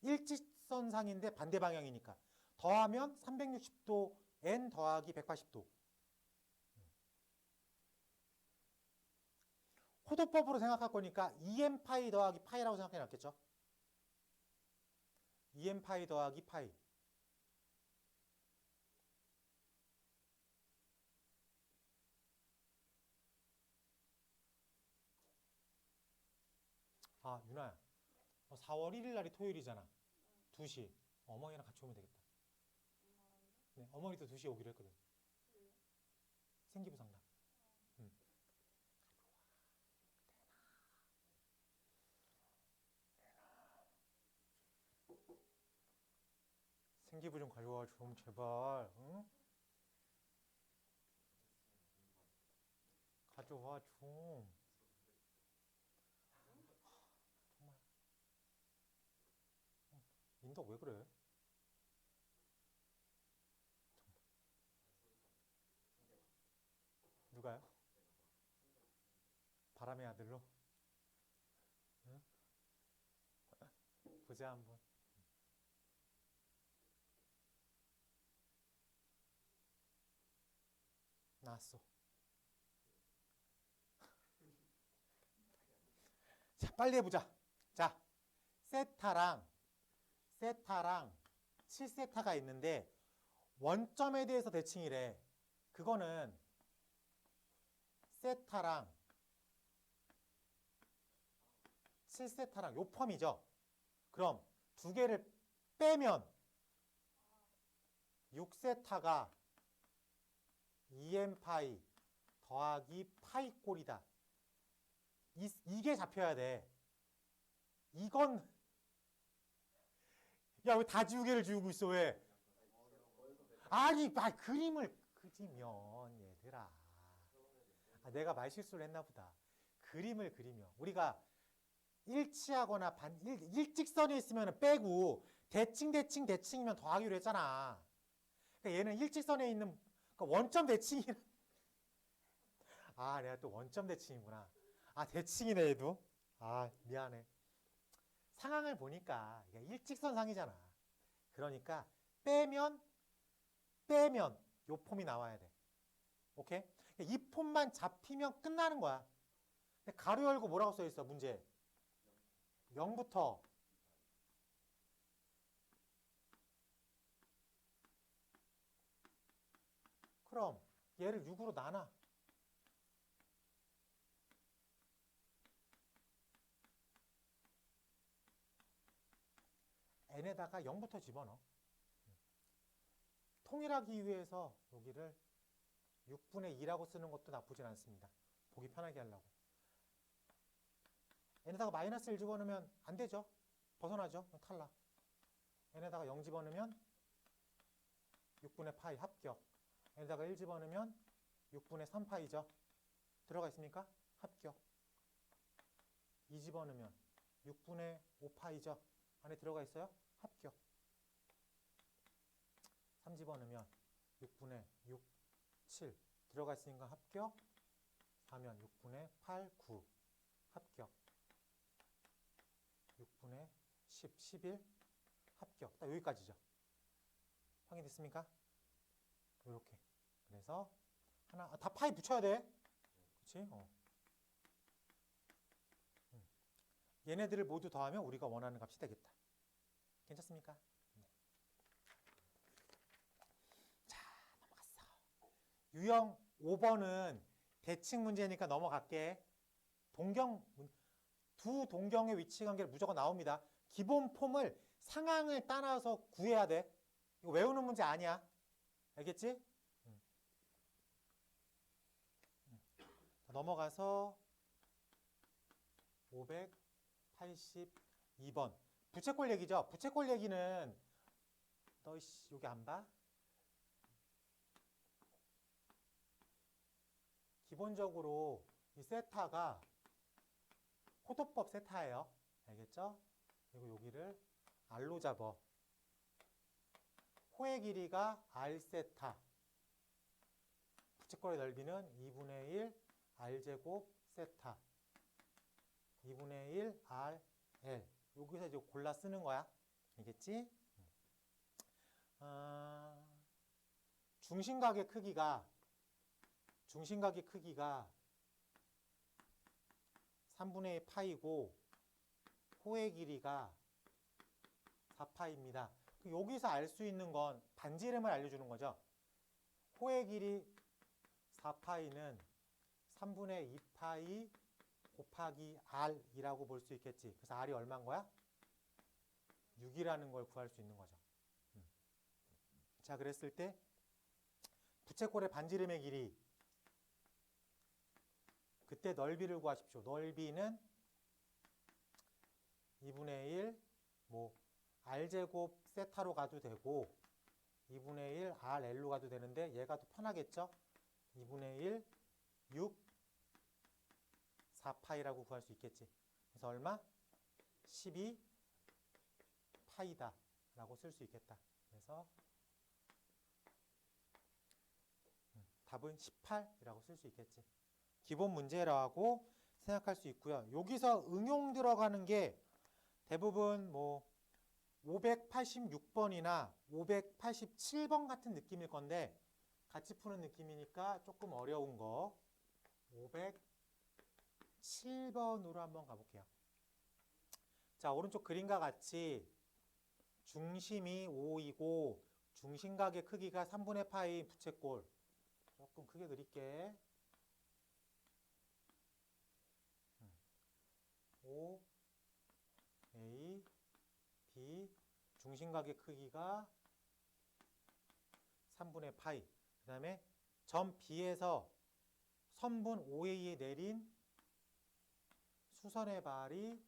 일직선상인데 반대 방향이니까. 더하면 360도 n 더하기 180도. 호도법으로 생각할 거니까 2n 파이 더하기 파이라고 생각해 놨겠죠? 2n 파이 더하기 파이. 아, 유나야. 4월 1일 날이 토요일이잖아. 2시. 어머니랑 같이 오면 되겠다. 네, 어머니도 2시에 오기로 했거든. 생기부 상담. 생기부 좀 가져와 좀 제발. 응? 가져와 좀. 정말. 인덕 왜 그래? 누가요? 바람의 아들로? 응? 보자 한번. 나왔어. 자, 빨리 해보자. 자, 세타랑 7세타가 있는데 원점에 대해서 대칭이래. 그거는 세타랑 7세타랑 요 펌이죠. 그럼 두 개를 빼면 6세타가 2n 파이 더하기 파이 꼴이다. 이게 잡혀야 돼. 이건 야, 왜 다 지우개를 지우고 있어? 왜? 아니, 그림을 그리면 얘들아. 아, 내가 말실수를 했나 보다. 그림을 그리면 우리가 일치하거나 일직선에 있으면 빼고 대칭이면 더하기로 했잖아. 그러니까 얘는 일직선에 있는 그러니까 원점 대칭이 아, 내가 또 원점 대칭이구나. 아, 대칭이네 얘도. 아, 미안해. 상황을 보니까 이게 일직선상이잖아. 그러니까 빼면 요 폼이 나와야 돼. 오케이? 이 폼만 잡히면 끝나는 거야. 가로 열고 뭐라고 써 있어? 문제. 0부터 그럼 얘를 6으로 나눠. n에다가 0부터 집어넣어. 통일하기 위해서 여기를 6분의 2라고 쓰는 것도 나쁘진 않습니다. 보기 편하게 하려고. n에다가 마이너스 1 집어넣으면 안 되죠. 벗어나죠. 탈락. n에다가 0 집어넣으면 6분의 파이 합격. n에다가 1 집어넣으면 6분의 3파이죠. 들어가 있습니까? 합격. 2 집어넣으면 6분의 5파이죠. 안에 들어가 있어요? 합격. 3 집어넣으면 6분의 6, 7 들어가 있으니까 합격. 4면 6분의 8, 9 합격. 6분의 10, 11 합격. 딱 여기까지죠. 확인됐습니까? 이렇게. 그래서 하나, 다 파이 붙여야 돼. 그치? 얘네들을 모두 더하면 우리가 원하는 값이 되겠다. 괜찮습니까? 네. 자, 넘어갔어. 유형 5번은 대칭 문제니까 넘어갈게. 두 동경의 위치 관계를 무조건 나옵니다. 기본 폼을 상항을 따라서 구해야 돼. 이거 외우는 문제 아니야. 알겠지? 넘어가서 582번. 부채꼴 얘기죠. 부채꼴 얘기는 너 여기 안 봐? 기본적으로 이 세타가 호도법 세타예요. 알겠죠? 그리고 여기를 r로 잡어. 호의 길이가 r세타. 부채꼴의 넓이는 2분의 1 r제곱 세타. 2분의 1 rl. 여기서 이제 골라 쓰는 거야. 알겠지? 중심각의 크기가 3분의 1 파이고 호의 길이가 4파입니다. 여기서 알 수 있는 건 반지름을 알려주는 거죠. 호의 길이 4파이는 3분의 2파이 곱하기 r이라고 볼 수 있겠지. 그래서 r이 얼마인 거야? 6이라는 걸 구할 수 있는 거죠. 자, 그랬을 때 부채꼴의 반지름의 길이, 그때 넓이를 구하십시오. 넓이는 2분의 1 r제곱 세타로 가도 되고 2분의 1 rl로 가도 되는데 얘가 더 편하겠죠? 2분의 1 6 4파이라고 구할 수 있겠지. 그래서 얼마? 12 파이다 라고 쓸 수 있겠다. 그래서 답은 18이라고 쓸 수 있겠지. 기본 문제라고 생각할 수 있고요. 여기서 응용 들어가는 게 대부분 586번이나 587번 같은 느낌일 건데 같이 푸는 느낌이니까 조금 어려운 거 507번으로 한번 가볼게요. 자, 오른쪽 그림과 같이 중심이 5이고 중심각의 크기가 3분의 파이 부채꼴. 조금 크게 그릴게. 5, A, B, 중심각의 크기가 3분의 파이. 그 다음에 점 B에서 선분 OA에 내린 수선의 발이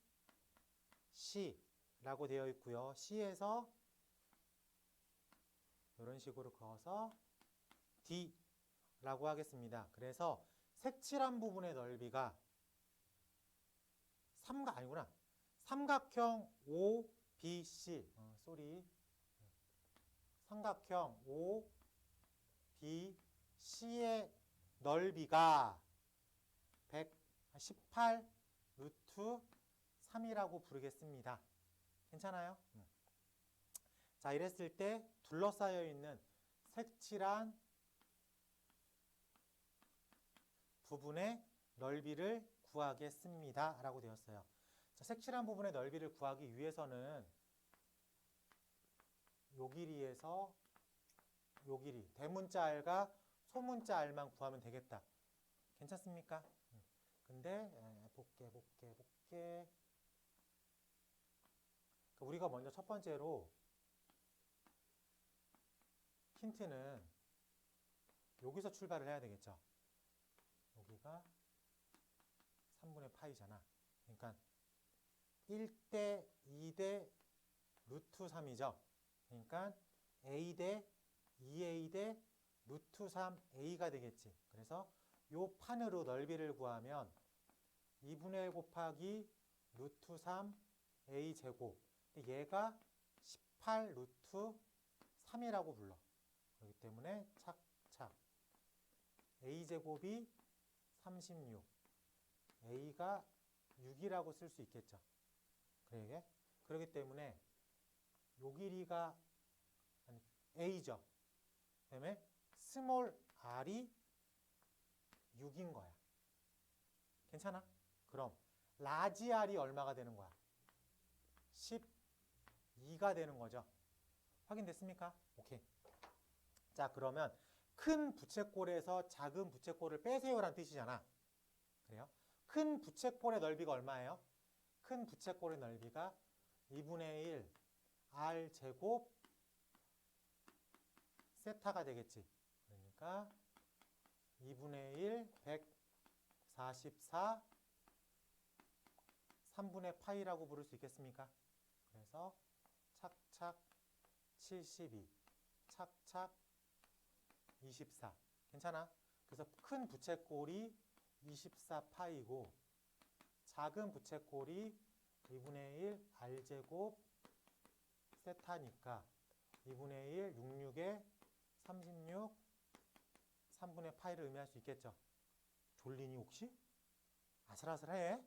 C라고 되어 있고요. C에서 이런 식으로 그어서 D라고 하겠습니다. 그래서 색칠한 부분의 넓이가 삼각형 OBC. 삼각형 OBC의 넓이가 118 루트 3이라고 부르겠습니다. 괜찮아요? 자, 이랬을 때 둘러싸여 있는 색칠한 부분의 넓이를 구하겠습니다. 라고 되었어요. 자, 색칠한 부분의 넓이를 구하기 위해서는 요 길이에서 요 길이, 대문자 r과 소문자 r만 구하면 되겠다. 괜찮습니까? 근데 볼게. 우리가 먼저 첫 번째로 힌트는 여기서 출발을 해야 되겠죠. 여기가 3분의 파이잖아. 그러니까 1대 2대 루트 3이죠. 그러니까 A 대 2A 대 루트 3A가 되겠지. 그래서 요 판으로 넓이를 구하면 2분의 1 곱하기 루트 3A 제곱. 얘가 18 루트 3이라고 불러. 그렇기 때문에 착착 a제곱이 36, a가 6이라고 쓸 수 있겠죠. 그러게. 그렇기 때문에 요 길이가 아니, a죠. 그다음에 스몰 r이 6인 거야. 괜찮아? 그럼 라지 r이 얼마가 되는 거야? 12가 되는 거죠. 확인됐습니까? 오케이. 자, 그러면 큰 부채꼴에서 작은 부채꼴을 빼세요라는 뜻이잖아. 그래요? 큰 부채꼴의 넓이가 얼마예요? 큰 부채꼴의 넓이가 2분의 1 r 제곱 세타가 되겠지. 그러니까 2분의 1 144 3분의 파이라고 부를 수 있겠습니까? 그래서 착착 72 착착 24 괜찮아? 그래서 큰 부채꼴이 24파이고 작은 부채꼴이 2분의 1 r제곱 세타니까 2분의 1 66에 36 3분의 파이를 의미할 수 있겠죠. 졸리니 혹시? 아슬아슬해.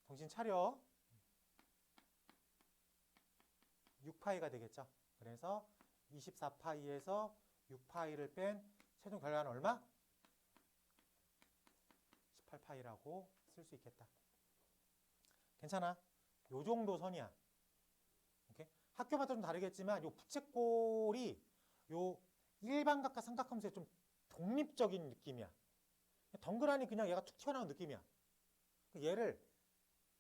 정신 차려. 6파이가 되겠죠. 그래서 24파이에서 6파이를 뺀 최종 결과는 얼마? 18파이라고 쓸 수 있겠다. 괜찮아? 요 정도 선이야. 오케이? 학교마다 좀 다르겠지만 요 부채꼴이 요 일반각과 삼각함수의 좀 독립적인 느낌이야. 덩그라니 그냥 얘가 툭 튀어나온 느낌이야. 얘를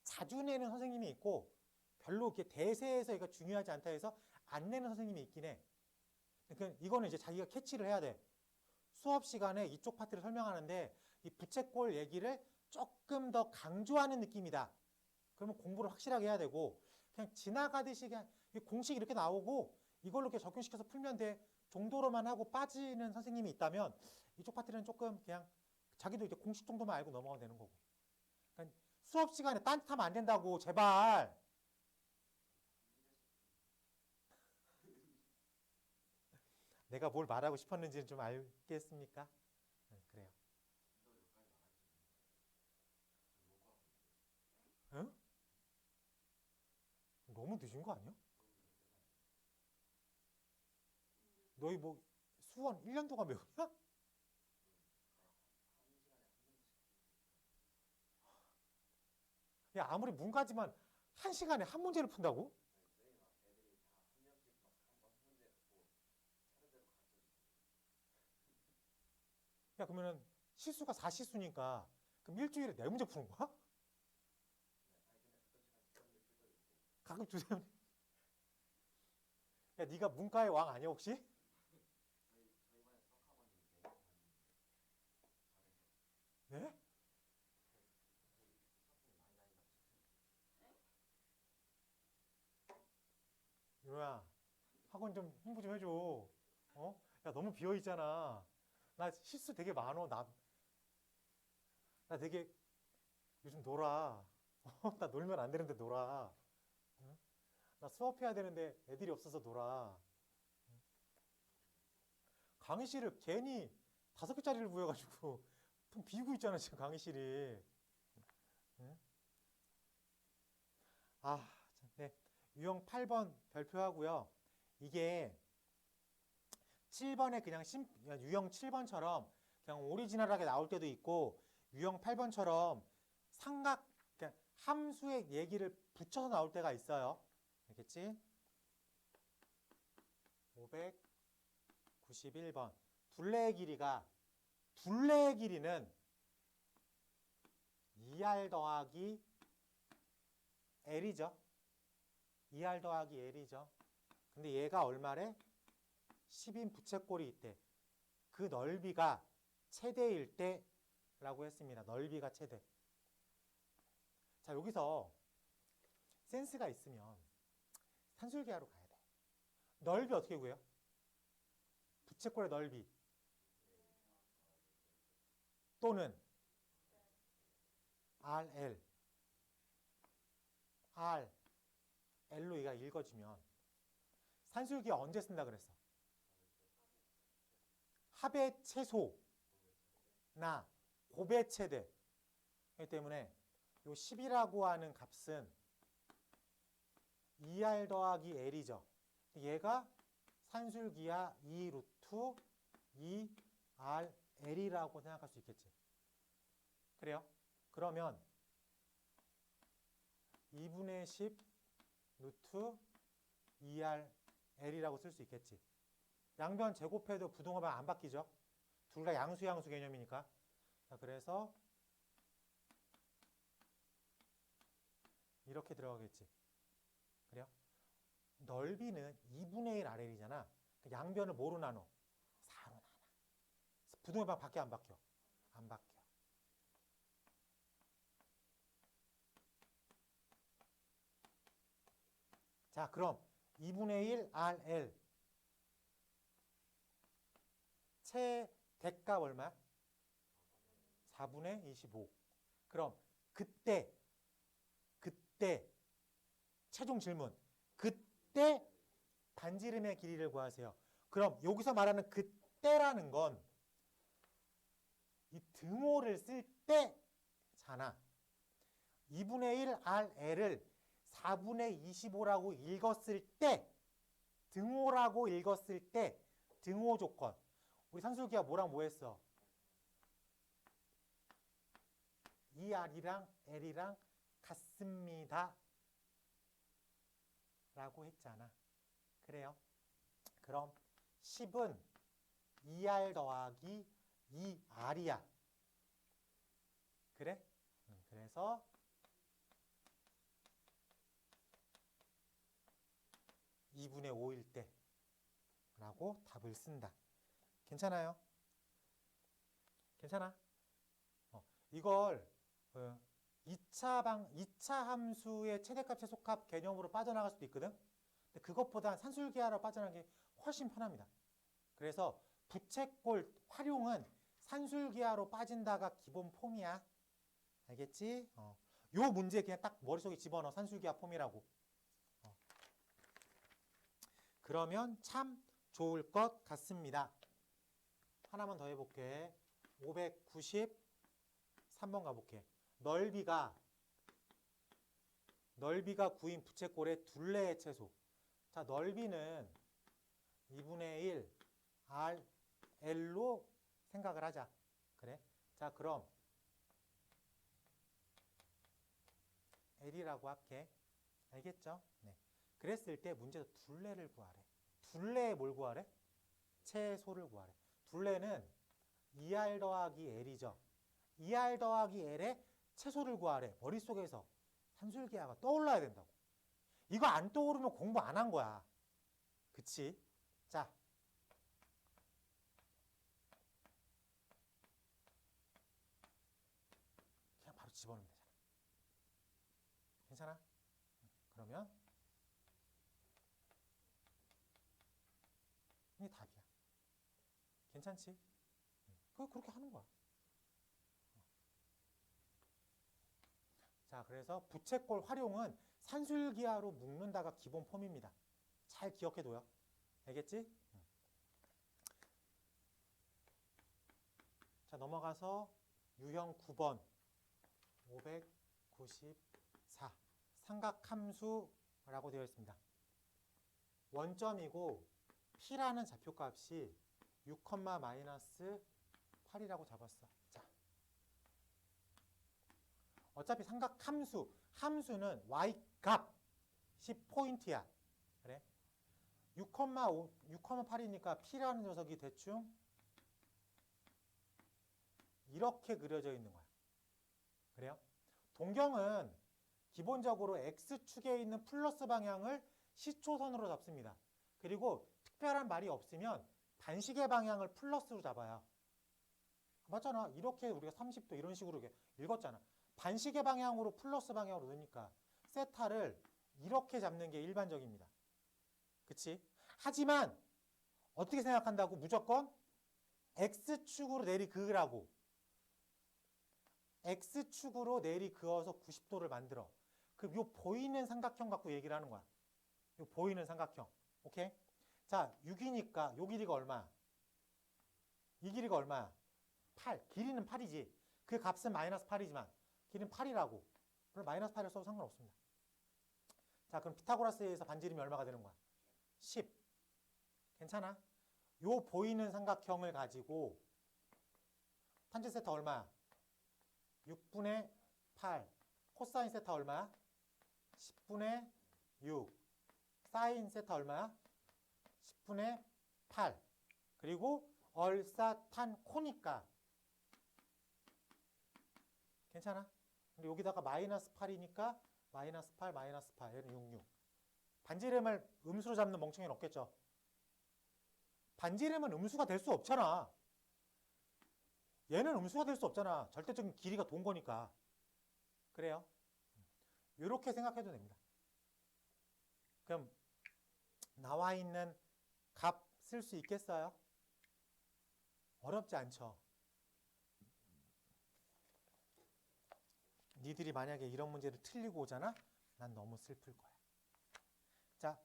자주 내는 선생님이 있고 별로 이렇게 대세에서 얘가 중요하지 않다 해서 안 내는 선생님이 있긴 해. 그러니까 이거는 이제 자기가 캐치를 해야 돼. 수업 시간에 이쪽 파트를 설명하는데 이 부채꼴 얘기를 조금 더 강조하는 느낌이다. 그러면 공부를 확실하게 해야 되고 그냥 지나가듯이 그냥 공식 이렇게 나오고 이걸로 이렇게 적용시켜서 풀면 돼 정도로만 하고 빠지는 선생님이 있다면 이쪽 파트는 조금 그냥 자기도 이제 공식 정도만 알고 넘어가면 되는 거고. 그러니까 수업 시간에 딴짓하면 안 된다고 제발. 내가 뭘 말하고 싶었는지는 좀 알겠습니까? 그래요. 응? 너무 늦은 거 아니야? 너희 뭐 수원 1년 동안 배우냐? 야, 아무리 문과지만 1시간에 한 문제를 푼다고? 야, 그러면은 실수가 4실수니까 그럼 일주일에 4문제 푸는 거야? 가끔 주세요. 야, 네가 문과의 왕 아니야 혹시? 네? 유로야, 학원 좀 홍보 좀 해줘. 어? 야, 너무 비어 있잖아. 나 실수 되게 많어. 나 되게 요즘 놀아. 나 놀면 안 되는데 놀아. 응? 나 수업해야 되는데 애들이 없어서 놀아. 강의실을 괜히 5개짜리를 구해가지고 좀 비고 있잖아 지금 강의실이. 응? 아, 참, 네. 유형 8번 별표하고요. 이게 7번에 그냥 유형 7번처럼 그냥 오리지널하게 나올 때도 있고 유형 8번처럼 삼각 그냥 함수의 얘기를 붙여서 나올 때가 있어요. 알겠지? 591번 둘레의 길이는 2r 더하기 l이죠. 2r 더하기 l이죠. 근데 얘가 얼마래? 10인 부채꼴이 있대. 그 넓이가 최대일 때라고 했습니다. 넓이가 최대. 자, 여기서 센스가 있으면 산술계하로 가야 돼. 넓이 어떻게 구해요? 부채꼴의 넓이 또는 RL L로 얘가 읽어지면 산술기하 언제 쓴다 그랬어? 합의 최소나 곱의 최대. 그렇기 때문에 요 10이라고 하는 값은 2R 더하기 L이죠. 얘가 산술기하 2 루트 2RL이라고 생각할 수 있겠지. 그래요? 그러면 2분의 10 루트 2RL이라고 쓸 수 있겠지. 양변 제곱해도 부동하면 안 바뀌죠. 둘 다 양수 개념이니까. 자, 그래서 이렇게 들어가겠지. 그래요? 넓이는 2분의 1 RL이잖아. 양변을 뭐로 나눠? 4로 나눠. 부동해봐 바뀌어 안 바뀌어? 안 바뀌어. 자, 그럼 2분의 1 RL 최대값 얼마야? 4분의 25. 그럼 그때 최종 질문. 그때 반지름의 길이를 구하세요. 그럼 여기서 말하는 그때라는 건 이 등호를 쓸 때잖아. 2분의 1 RL을 4분의 25라고 읽었을 때, 등호라고 읽었을 때 등호 조건. 우리 산술기하 뭐랑 뭐 했어? 2R이랑 L이랑 같습니다. 라고 했잖아. 그래요? 그럼 10은 2R 더하기 2R이야. 그래? 그래서 2분의 5일 때 라고 답을 쓴다. 괜찮아요? 괜찮아? 이걸 2차 함수의 최대값, 최소값 개념으로 빠져나갈 수도 있거든? 근데 그것보다 산술기하로 빠져나가는 게 훨씬 편합니다. 그래서 부채꼴 활용은 산술기하로 빠진다가 기본 폼이야. 알겠지? 요 문제 그냥 딱 머릿속에 집어넣어. 산술기하 폼이라고. 그러면 참 좋을 것 같습니다. 하나만 더 해볼게. 593번 가볼게. 넓이가 9인 부채꼴의 둘레의 채소. 자, 넓이는 2분의 1 RL로 생각을 하자. 그래? 자, 그럼 L이라고 할게. 알겠죠? 네. 그랬을 때 문제에서 둘레를 구하래. 둘레에 뭘 구하래? 채소를 구하래. 둘레는 2R 더하기 L이죠. 2R 더하기 L의 채소를 구하래. 머릿속에서 산술기하가 떠올라야 된다고. 이거 안 떠오르면 공부 안 한 거야. 그치? 자. 그냥 바로 집어넣으면 되잖아. 괜찮아? 그러면 이게 답이야. 괜찮지? 그렇게 하는 거야. 자, 그래서 부채꼴 활용은 산술기하로 묶는다가 기본 폼입니다. 잘 기억해둬요. 알겠지? 자, 넘어가서 유형 9번 594 삼각함수라고 되어 있습니다. 원점이고 P라는 좌표값이 6,-8이라고 잡았어. 자, 어차피 삼각함수, 함수는 Y값이 포인트야. 그래? 6,8이니까 P라는 녀석이 대충 이렇게 그려져 있는 거야. 그래요? 동경은 기본적으로 X축에 있는 플러스 방향을 시초선으로 잡습니다. 그리고 특별한 말이 없으면 반시계 방향을 플러스로 잡아요. 맞잖아. 이렇게 우리가 30도 이런 식으로 읽었잖아. 반시계 방향으로 플러스 방향으로 넣으니까 세타를 이렇게 잡는 게 일반적입니다. 그치? 하지만 어떻게 생각한다고? 무조건 X축으로 내리그으라고. X축으로 내리그어서 90도를 만들어. 그럼 요 보이는 삼각형 갖고 얘기를 하는 거야. 요 보이는 삼각형. 오케이? 자, 6이니까 요 길이가 얼마? 이 길이가 얼마야? 8. 길이는 8이지. 그 값은 마이너스 8이지만 길이는 8이라고. 물론 마이너스 8을 써도 상관없습니다. 자, 그럼 피타고라스에 의해서 반지름이 얼마가 되는 거야? 10. 괜찮아? 요 보이는 삼각형을 가지고 탄젠 세타 얼마야? 6분의 8. 코사인 세타 얼마야? 10분의 6. 사인 세타 얼마야? 10분의 8. 그리고 얼사탄 코니까 괜찮아? 근데 여기다가 마이너스 8이니까 마이너스 8, 마이너스 8. 얘는 66. 반지름을 음수로 잡는 멍청이는 없겠죠? 반지름은 음수가 될 수 없잖아. 얘는 음수가 될 수 없잖아. 절대적인 길이가 돈 거니까. 그래요? 이렇게 생각해도 됩니다. 그럼 나와 있는 값 쓸 수 있겠어요? 어렵지 않죠? 니들이 만약에 이런 문제를 틀리고 오잖아? 난 너무 슬플 거야. 자,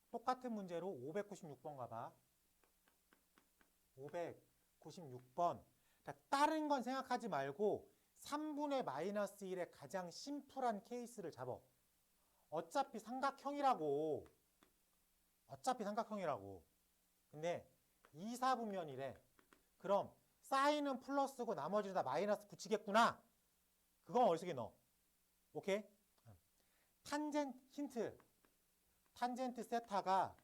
똑같은 문제로 596번 가봐. 596번. 다른 건 생각하지 말고 3분의 마이너스 1의 가장 심플한 케이스를 잡아. 어차피 삼각형이라고. 어차피 삼각형이라고. 근데 2, 4분면이래. 그럼 사인은 플러스고 나머지는 다 마이너스 붙이겠구나. 그건 머릿속에 넣어. 오케이? 탄젠트 힌트. 탄젠트 세타가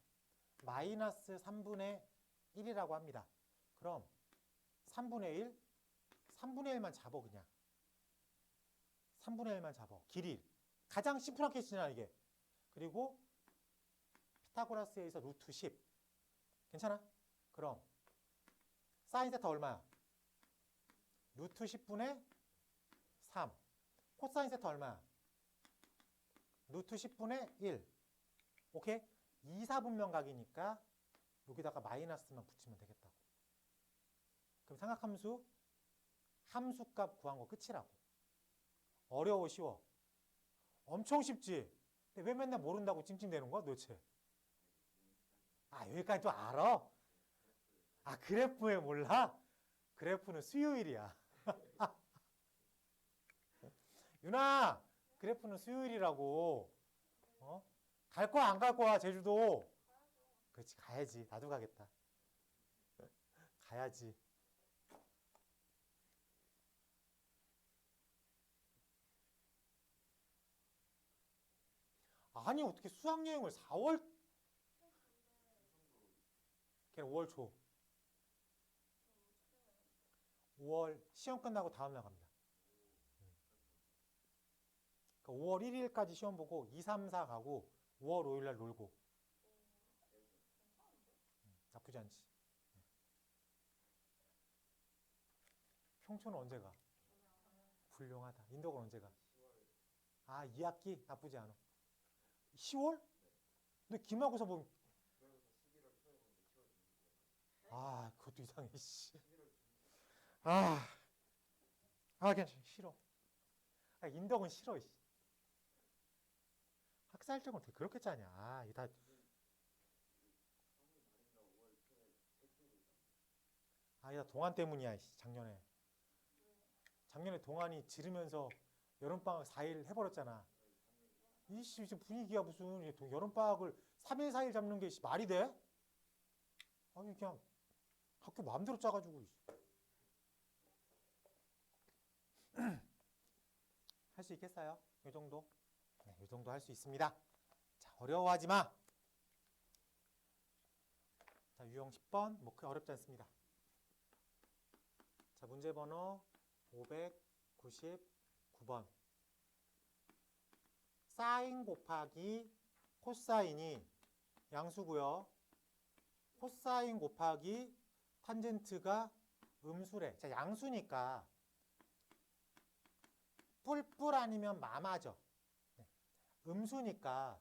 마이너스 3분의 1이라고 합니다. 그럼 3분의 1? 3분의 1만 잡어 그냥. 3분의 1만 잡어. 길이. 가장 심플한 케이스잖아 이게. 그리고 피타고라스에 의해서 루트 10. 괜찮아? 그럼 사인 세타 얼마야? 루트 10분의 3. 코사인 세타 얼마야? 루트 10분의 1. 오케이? 2, 4분면각이니까 여기다가 마이너스만 붙이면 되겠다고. 그럼 삼각함수 함수값 구한 거 끝이라고. 어려워 쉬워? 엄청 쉽지? 근데 왜 맨날 모른다고 찡찡대는 거야 도대체? 아 여기까지 또 알아? 아 그래프에 몰라? 그래프는 수요일이야. 윤아 그래프는 수요일이라고. 어? 갈 거야 안 갈 거야 제주도? 그렇지 가야지. 나도 가겠다. 가야지. 아니 어떻게 수학여행을 4월 걔는 5월 초 5월 시험 끝나고 다음날 갑니다. 그러니까 5월 1일까지 시험 보고 2, 3, 4 가고 5월 5일날 놀고. 나쁘지 않지. 평촌은 언제 가? 훌륭하다. 인덕은 언제 가? 아 2학기? 나쁘지 않아. 10월? 근데 기말고사 보면 아 그것도 이상해. 씨. 아 괜찮아. 싫어. 아, 인덕은 싫어. 학살적은 어떻게 그렇게 짜냐. 아, 이게 다. 아, 이다 동안 때문이야. 작년에. 작년에 동안이 지르면서 여름방학 4일 해버렸잖아. 이씨, 분위기가 무슨 여름방학을 3일, 4일 잡는 게 말이 돼? 아니, 그냥 학교 마음대로 짜가지고. 할 수 있겠어요? 이 정도? 네, 이 정도 할 수 있습니다. 자, 어려워하지 마. 자, 유형 10번. 뭐, 그게 어렵지 않습니다. 자, 문제 번호 599번. 사인 곱하기 코사인이 양수고요. 코사인 곱하기 탄젠트가 음수래. 자, 양수니까 뿔뿔 아니면 마마죠. 네. 음수니까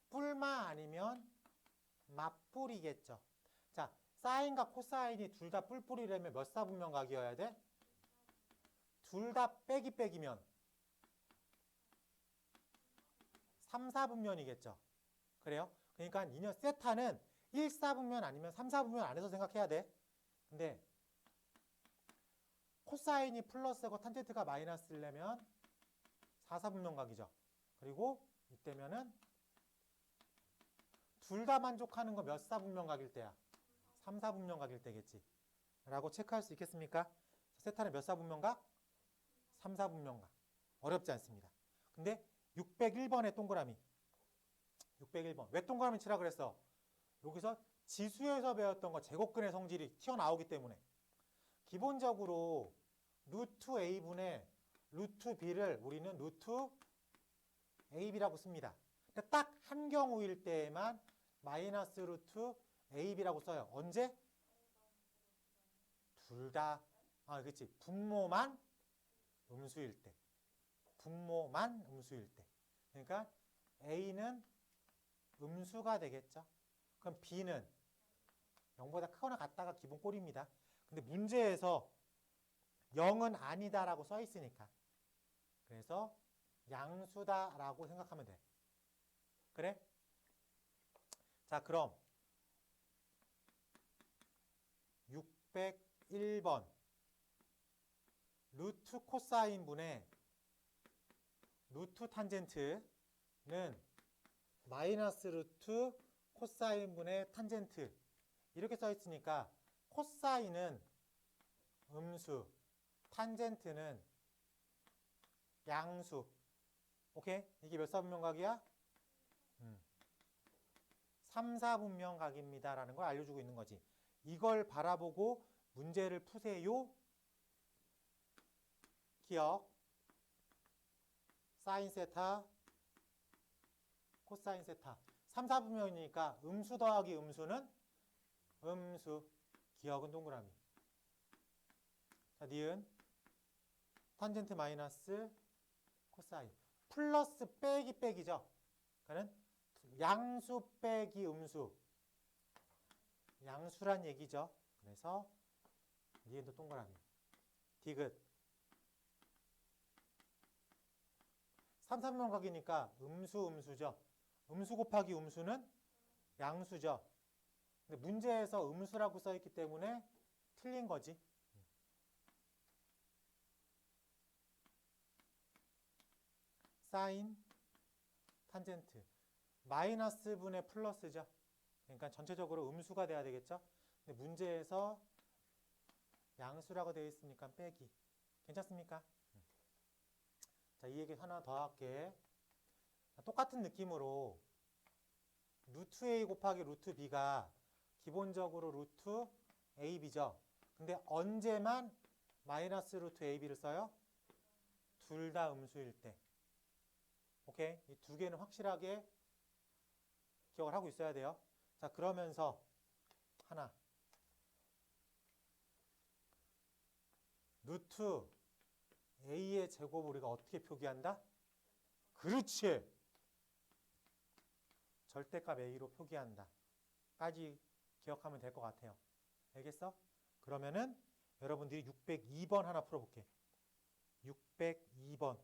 뿔마 아니면 맞뿔이겠죠. 자, 사인과 코사인이 둘 다 뿔뿔이라면 몇 사분면각이어야 돼? 둘 다 빼기 빼기면 3, 4분면이겠죠. 그래요? 그러니까 이녀 세타는 1, 4분면 아니면 3, 4분면 안에서 생각해야 돼. 근데 코사인이 플러스고 탄젠트가 마이너스려면 4사분면각이죠. 그리고 이때면은 둘 다 만족하는 거 몇 사분면각일 때야? 3사분면각일 때겠지. 라고 체크할 수 있겠습니까? 세타는 몇 사분면각? 3사분면각. 어렵지 않습니다. 근데 601번의 동그라미. 601번. 왜 동그라미 치라 그랬어? 여기서 지수에서 배웠던 거 제곱근의 성질이 튀어나오기 때문에 기본적으로 루트 a분의 루트 b를 우리는 루트 ab라고 씁니다. 근데 딱 한 경우일 때에만 마이너스 루트 ab라고 써요. 언제? 둘 다, 그렇지. 분모만 음수일 때. 분모만 음수일 때. 그러니까 a는 음수가 되겠죠. 그럼 b는 0보다 크거나 같다가 기본 꼴입니다. 근데 문제에서 0은 아니다라고 써 있으니까. 그래서 양수다라고 생각하면 돼. 그래? 자, 그럼 601번 루트 코사인 분의 루트 탄젠트는 마이너스 루트 코사인 분의 탄젠트 이렇게 써 있으니까 코사인은 음수, 탄젠트는 양수. 오케이? 이게 몇 사분면각이야? 3사분면각입니다. 라는 걸 알려주고 있는 거지. 이걸 바라보고 문제를 푸세요. 기억. 사인 세타, 코사인 세타. 3사분면이니까 음수 더하기 음수는 음수. 기억은 동그라미. 자, 니은. 탄젠트 마이너스 코사인. 플러스 빼기 빼기죠. 그러니까 양수 빼기 음수. 양수란 얘기죠. 그래서 니은도 동그라미. 디귿. 3사분면각이니까 음수 음수죠. 음수 곱하기 음수는 양수죠. 근데 문제에서 음수라고 써있기 때문에 틀린 거지. 사인 탄젠트 마이너스 분의 플러스죠. 그러니까 전체적으로 음수가 돼야 되겠죠. 근데 문제에서 양수라고 되어 있으니까 빼기. 괜찮습니까? 자, 이 얘기 하나 더 할게. 똑같은 느낌으로 루트 a 곱하기 루트 b가 기본적으로 루트 ab죠. 근데 언제만 마이너스 루트 ab를 써요? 둘 다 음수일 때. 오케이? 이 두 개는 확실하게 기억을 하고 있어야 돼요. 자, 그러면서 하나. 루트 a의 제곱을 우리가 어떻게 표기한다? 그렇지. 절대값 a로 표기한다. 까지 기억하면 될 것 같아요. 알겠어? 그러면은 여러분들이 602번 하나 풀어볼게. 602번.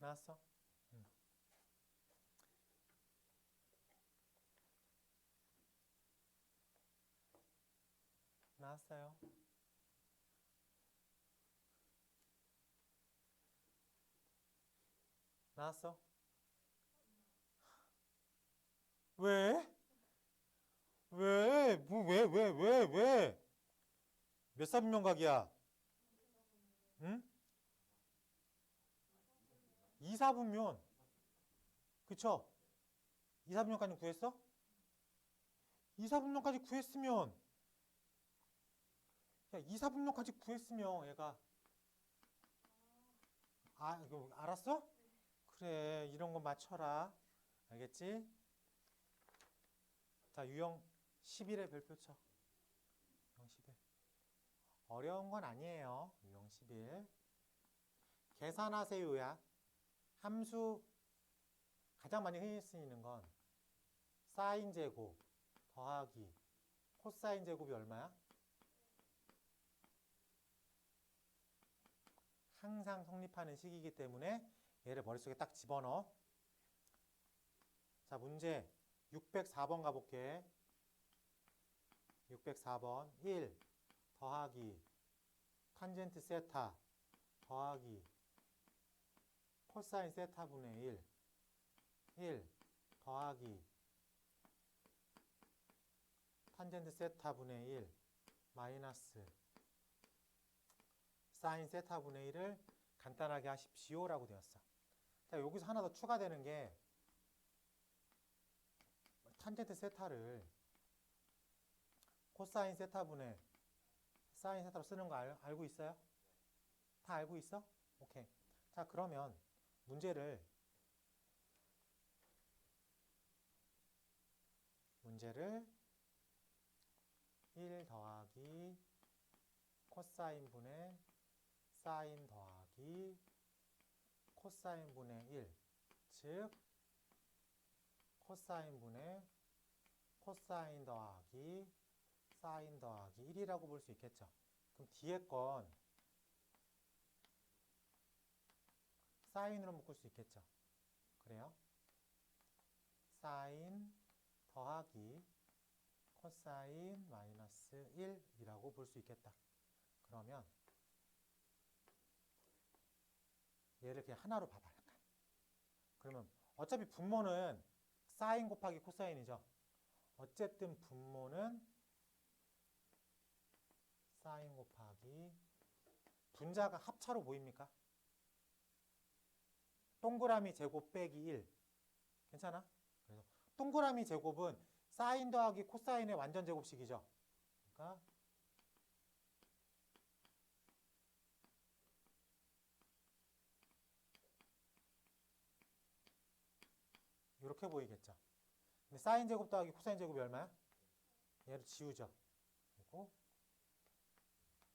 나왔어? 나왔어요. 나왔어? 왜? 왜? 뭐, 왜? 몇 사분면각이야? 응? 2사분면. 그쵸? 2사분면까지 구했어? 2사분면까지 구했으면, 야, 2사분면까지 구했으면 얘가, 아, 이거 알았어? 그래, 이런 거 맞춰라. 알겠지? 자, 유형 11의 별표 쳐. 유형 11. 어려운 건 아니에요. 유형 11. 계산하세요야. 함수 가장 많이 흔히 쓰이는 건 사인 제곱 더하기 코사인 제곱이 얼마야? 항상 성립하는 식이기 때문에 얘를 머릿속에 딱 집어넣어. 자, 문제 604번 가볼게. 604번 1 더하기 탄젠트 세타 더하기 코사인 세타분의 1 더하기 탄젠트 세타분의 1 마이너스 사인 세타분의 1을 간단하게 하십시오라고 되었어. 자, 여기서 하나 더 추가되는 게 탄젠트 세타를 코사인 세타분의 사인 세타로 쓰는 거 알고 있어요? 다 알고 있어? 오케이. 자, 그러면 문제를 1 더하기 코사인 분의 사인 더하기 코사인 분의 1, 즉 코사인 분의 코사인 더하기 사인 더하기 1이라고 볼 수 있겠죠. 그럼 뒤에 건 사인으로 묶을 수 있겠죠. 그래요? 사인 더하기 코사인 마이너스 1이라고 볼 수 있겠다. 그러면 얘를 그냥 하나로 봐봐. 약간. 그러면 어차피 분모는 사인 곱하기 코사인이죠. 어쨌든 분모는 사인 곱하기 분자가 합차로 보입니까? 동그라미 제곱 빼기 1. 괜찮아? 그래서 동그라미 제곱은 사인 더하기 코사인의 완전 제곱식이죠. 그러니까 이렇게 보이겠죠. 근데 사인 제곱 더하기 코사인 제곱이 얼마야? 얘를 지우죠. 그리고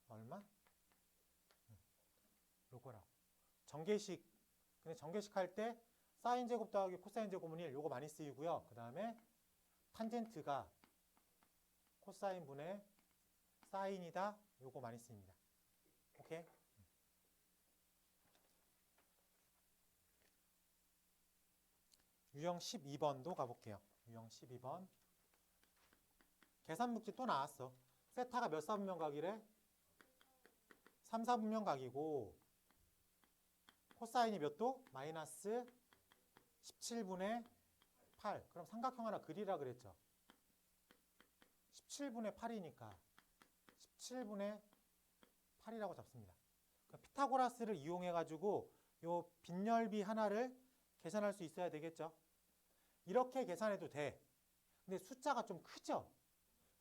얼마? 요거라고. 정계식. 근데 정계식 할 때 사인 제곱 더하기 코사인 제곱은 1. 요거 많이 쓰이고요. 그 다음에 탄젠트가 코사인 분의 사인이다. 요거 많이 쓰입니다. 오케이? 유형 12번도 가볼게요. 유형 12번. 계산문제 또 나왔어. 세타가 몇 사분면각이래? 3사분면각이고 코사인이 몇 도? 마이너스 17분의 8. 그럼 삼각형 하나 그리라 그랬죠. 17분의 8이니까 17분의 8이라고 잡습니다. 그러니까 피타고라스를 이용해가지고 요 빈열비 하나를 계산할 수 있어야 되겠죠. 이렇게 계산해도 돼. 근데 숫자가 좀 크죠?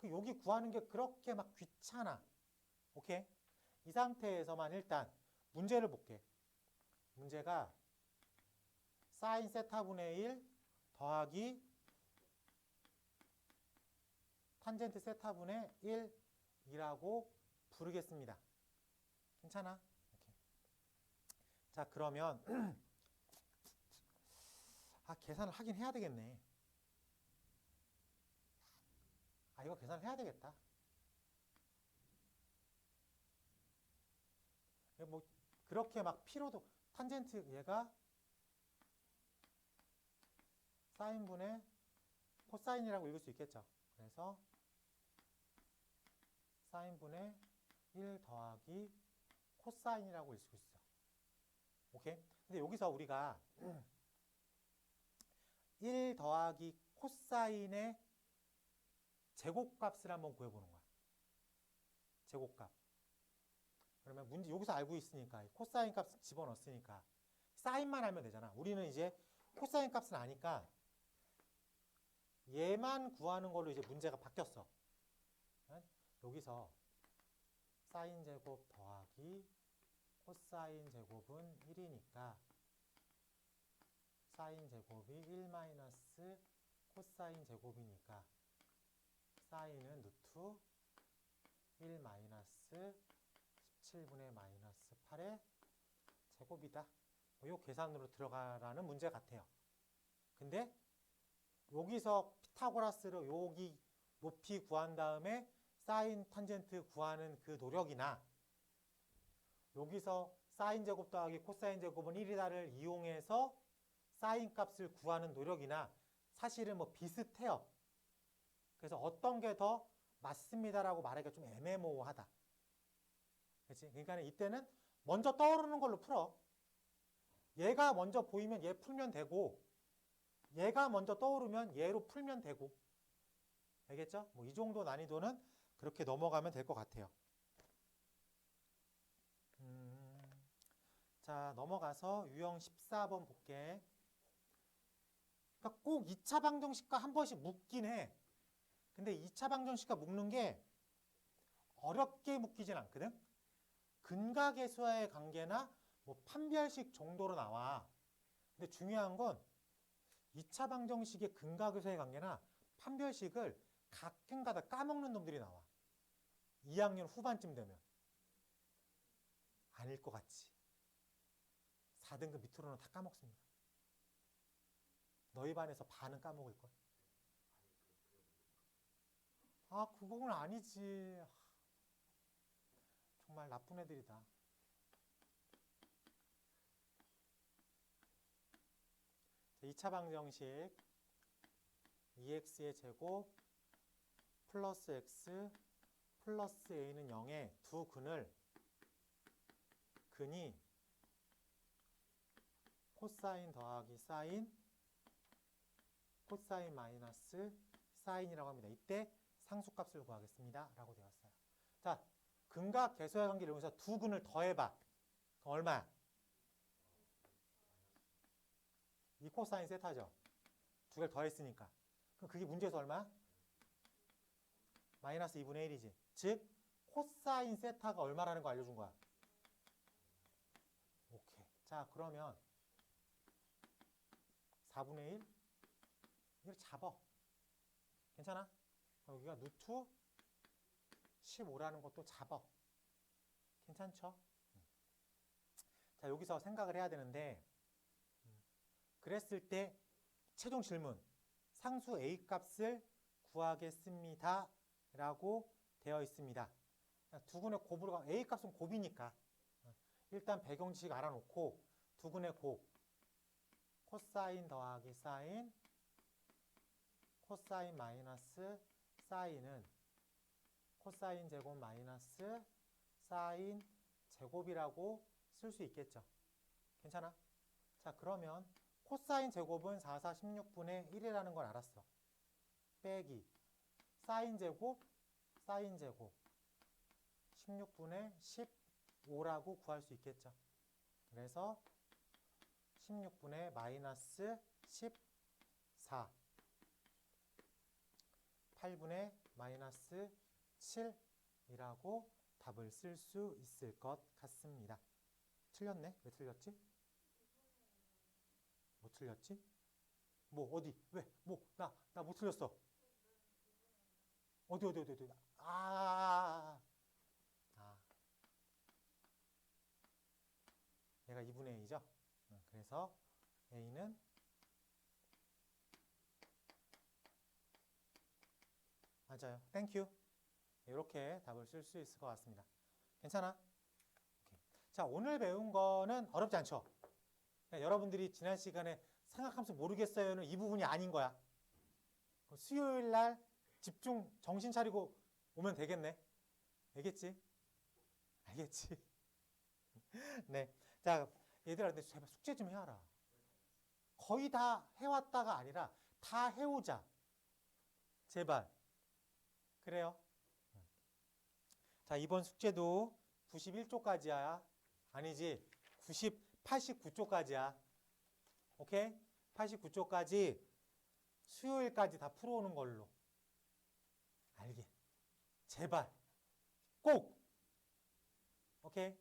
그 여기 구하는 게 그렇게 막 귀찮아. 오케이? 이 상태에서만 일단 문제를 볼게. 문제가 사인 세타분의 1 더하기 탄젠트 세타분의 1이라고 부르겠습니다. 괜찮아? 오케이. 자, 그러면 계산을 하긴 해야 되겠네. 이거 계산을 해야 되겠다. 뭐 그렇게 막 필요도 탄젠트 얘가 사인분의 코사인이라고 읽을 수 있겠죠. 그래서 사인분의 1 더하기 코사인이라고 읽을 수 있어. 오케이? 근데 여기서 우리가 1 더하기 코사인의 제곱값을 한번 구해보는 거야. 제곱값. 그러면 문제 여기서 알고 있으니까 코사인 값 집어넣었으니까 사인만 알면 되잖아. 우리는 이제 코사인 값은 아니까 얘만 구하는 걸로 이제 문제가 바뀌었어. 여기서 사인 제곱 더하기 코사인 제곱은 1이니까 사인 제곱이 1 마이너스 코사인 제곱이니까 사인은 루트 1 마이너스 17분의 마이너스 8의 제곱이다. 이 계산으로 들어가라는 문제 같아요. 근데 여기서 피타고라스로 여기 높이 구한 다음에 사인 탄젠트 구하는 그 노력이나 여기서 사인 제곱 더하기 코사인 제곱은 1이다를 이용해서 사인 값을 구하는 노력이나 사실은 뭐 비슷해요. 그래서 어떤 게 더 맞습니다라고 말하기가 좀 애매모호하다. 그렇지? 그러니까 이때는 먼저 떠오르는 걸로 풀어. 얘가 먼저 보이면 얘 풀면 되고 얘가 먼저 떠오르면 얘로 풀면 되고. 알겠죠? 뭐 이 정도 난이도는 그렇게 넘어가면 될 것 같아요. 자, 넘어가서 유형 14번 볼게. 그러니까 꼭 2차 방정식과 한 번씩 묶긴 해. 근데 2차 방정식과 묶는 게 어렵게 묶이진 않거든. 근각계수와의 관계나 뭐 판별식 정도로 나와. 근데 중요한 건 2차 방정식의 근각계수와의 관계나 판별식을 가끔가다 까먹는 놈들이 나와. 2학년 후반쯤 되면. 아닐 것 같지. 4등급 밑으로는 다 까먹습니다. 너희 반에서 반은 까먹을걸. 아, 그건 아니지. 정말 나쁜 애들이다. 2차 방정식 2x의 제곱 플러스 x 플러스 a는 0의 두 근이 코사인 더하기 사인 코사인 마이너스 사인이라고 합니다. 이때 상수값을 구하겠습니다. 라고 되었어요. 자, 근각 계수의 관계를 이용해서 두 근을 더해봐. 그럼 얼마야? 2 코사인 세타죠. 두 개를 더했으니까. 그럼 그게 문제에서 얼마야? 마이너스 2분의 1이지. 즉 코사인 세타가 얼마라는 거 알려준 거야. 오케이. 자, 그러면 4분의 1? 이걸 잡아. 괜찮아? 여기가 루트 15라는 것도 잡아. 괜찮죠? 자, 여기서 생각을 해야 되는데 그랬을 때 최종 질문 상수 A 값을 구하겠습니다 라고 되어 있습니다. 두 근의 곱으로 가 A 값은 곱이니까 일단 배경 지식 알아놓고 두 근의 곱 코사인 더하기 사인 코사인 마이너스 사인은 코사인 제곱 마이너스 사인 제곱이라고 쓸 수 있겠죠. 괜찮아? 자, 그러면 코사인 제곱은 4, 4, 16분의 1이라는 걸 알았어. 빼기 사인 제곱 16분의 15라고 구할 수 있겠죠. 그래서 16분의 마이너스 14 8분의 마이너스 7이라고 답을 쓸 수 있을 것 같습니다. 틀렸네? 왜 틀렸지? 뭐 틀렸지? 뭐 어디? 왜? 뭐? 나 뭐 틀렸어? 어디? 얘가 2분의 A죠? 그래서 A는 맞아요. 땡큐. 이렇게 답을 쓸 수 있을 것 같습니다. 괜찮아? 오케이. 자, 오늘 배운 거는 어렵지 않죠? 여러분들이 지난 시간에 삼각함수 모르겠어요는 이 부분이 아닌 거야. 수요일 날 집중 정신 차리고 오면 되겠네. 알겠지? 알겠지? 네. 자, 얘들아, 근데 제발 숙제 좀 해와라. 거의 다 해왔다가 아니라 다 해오자. 제발. 그래요? 자, 이번 숙제도 91쪽까지야. 아니지. 89쪽까지야. 오케이? 89쪽까지 수요일까지 다 풀어오는 걸로. 알게. 제발. 꼭. 오케이?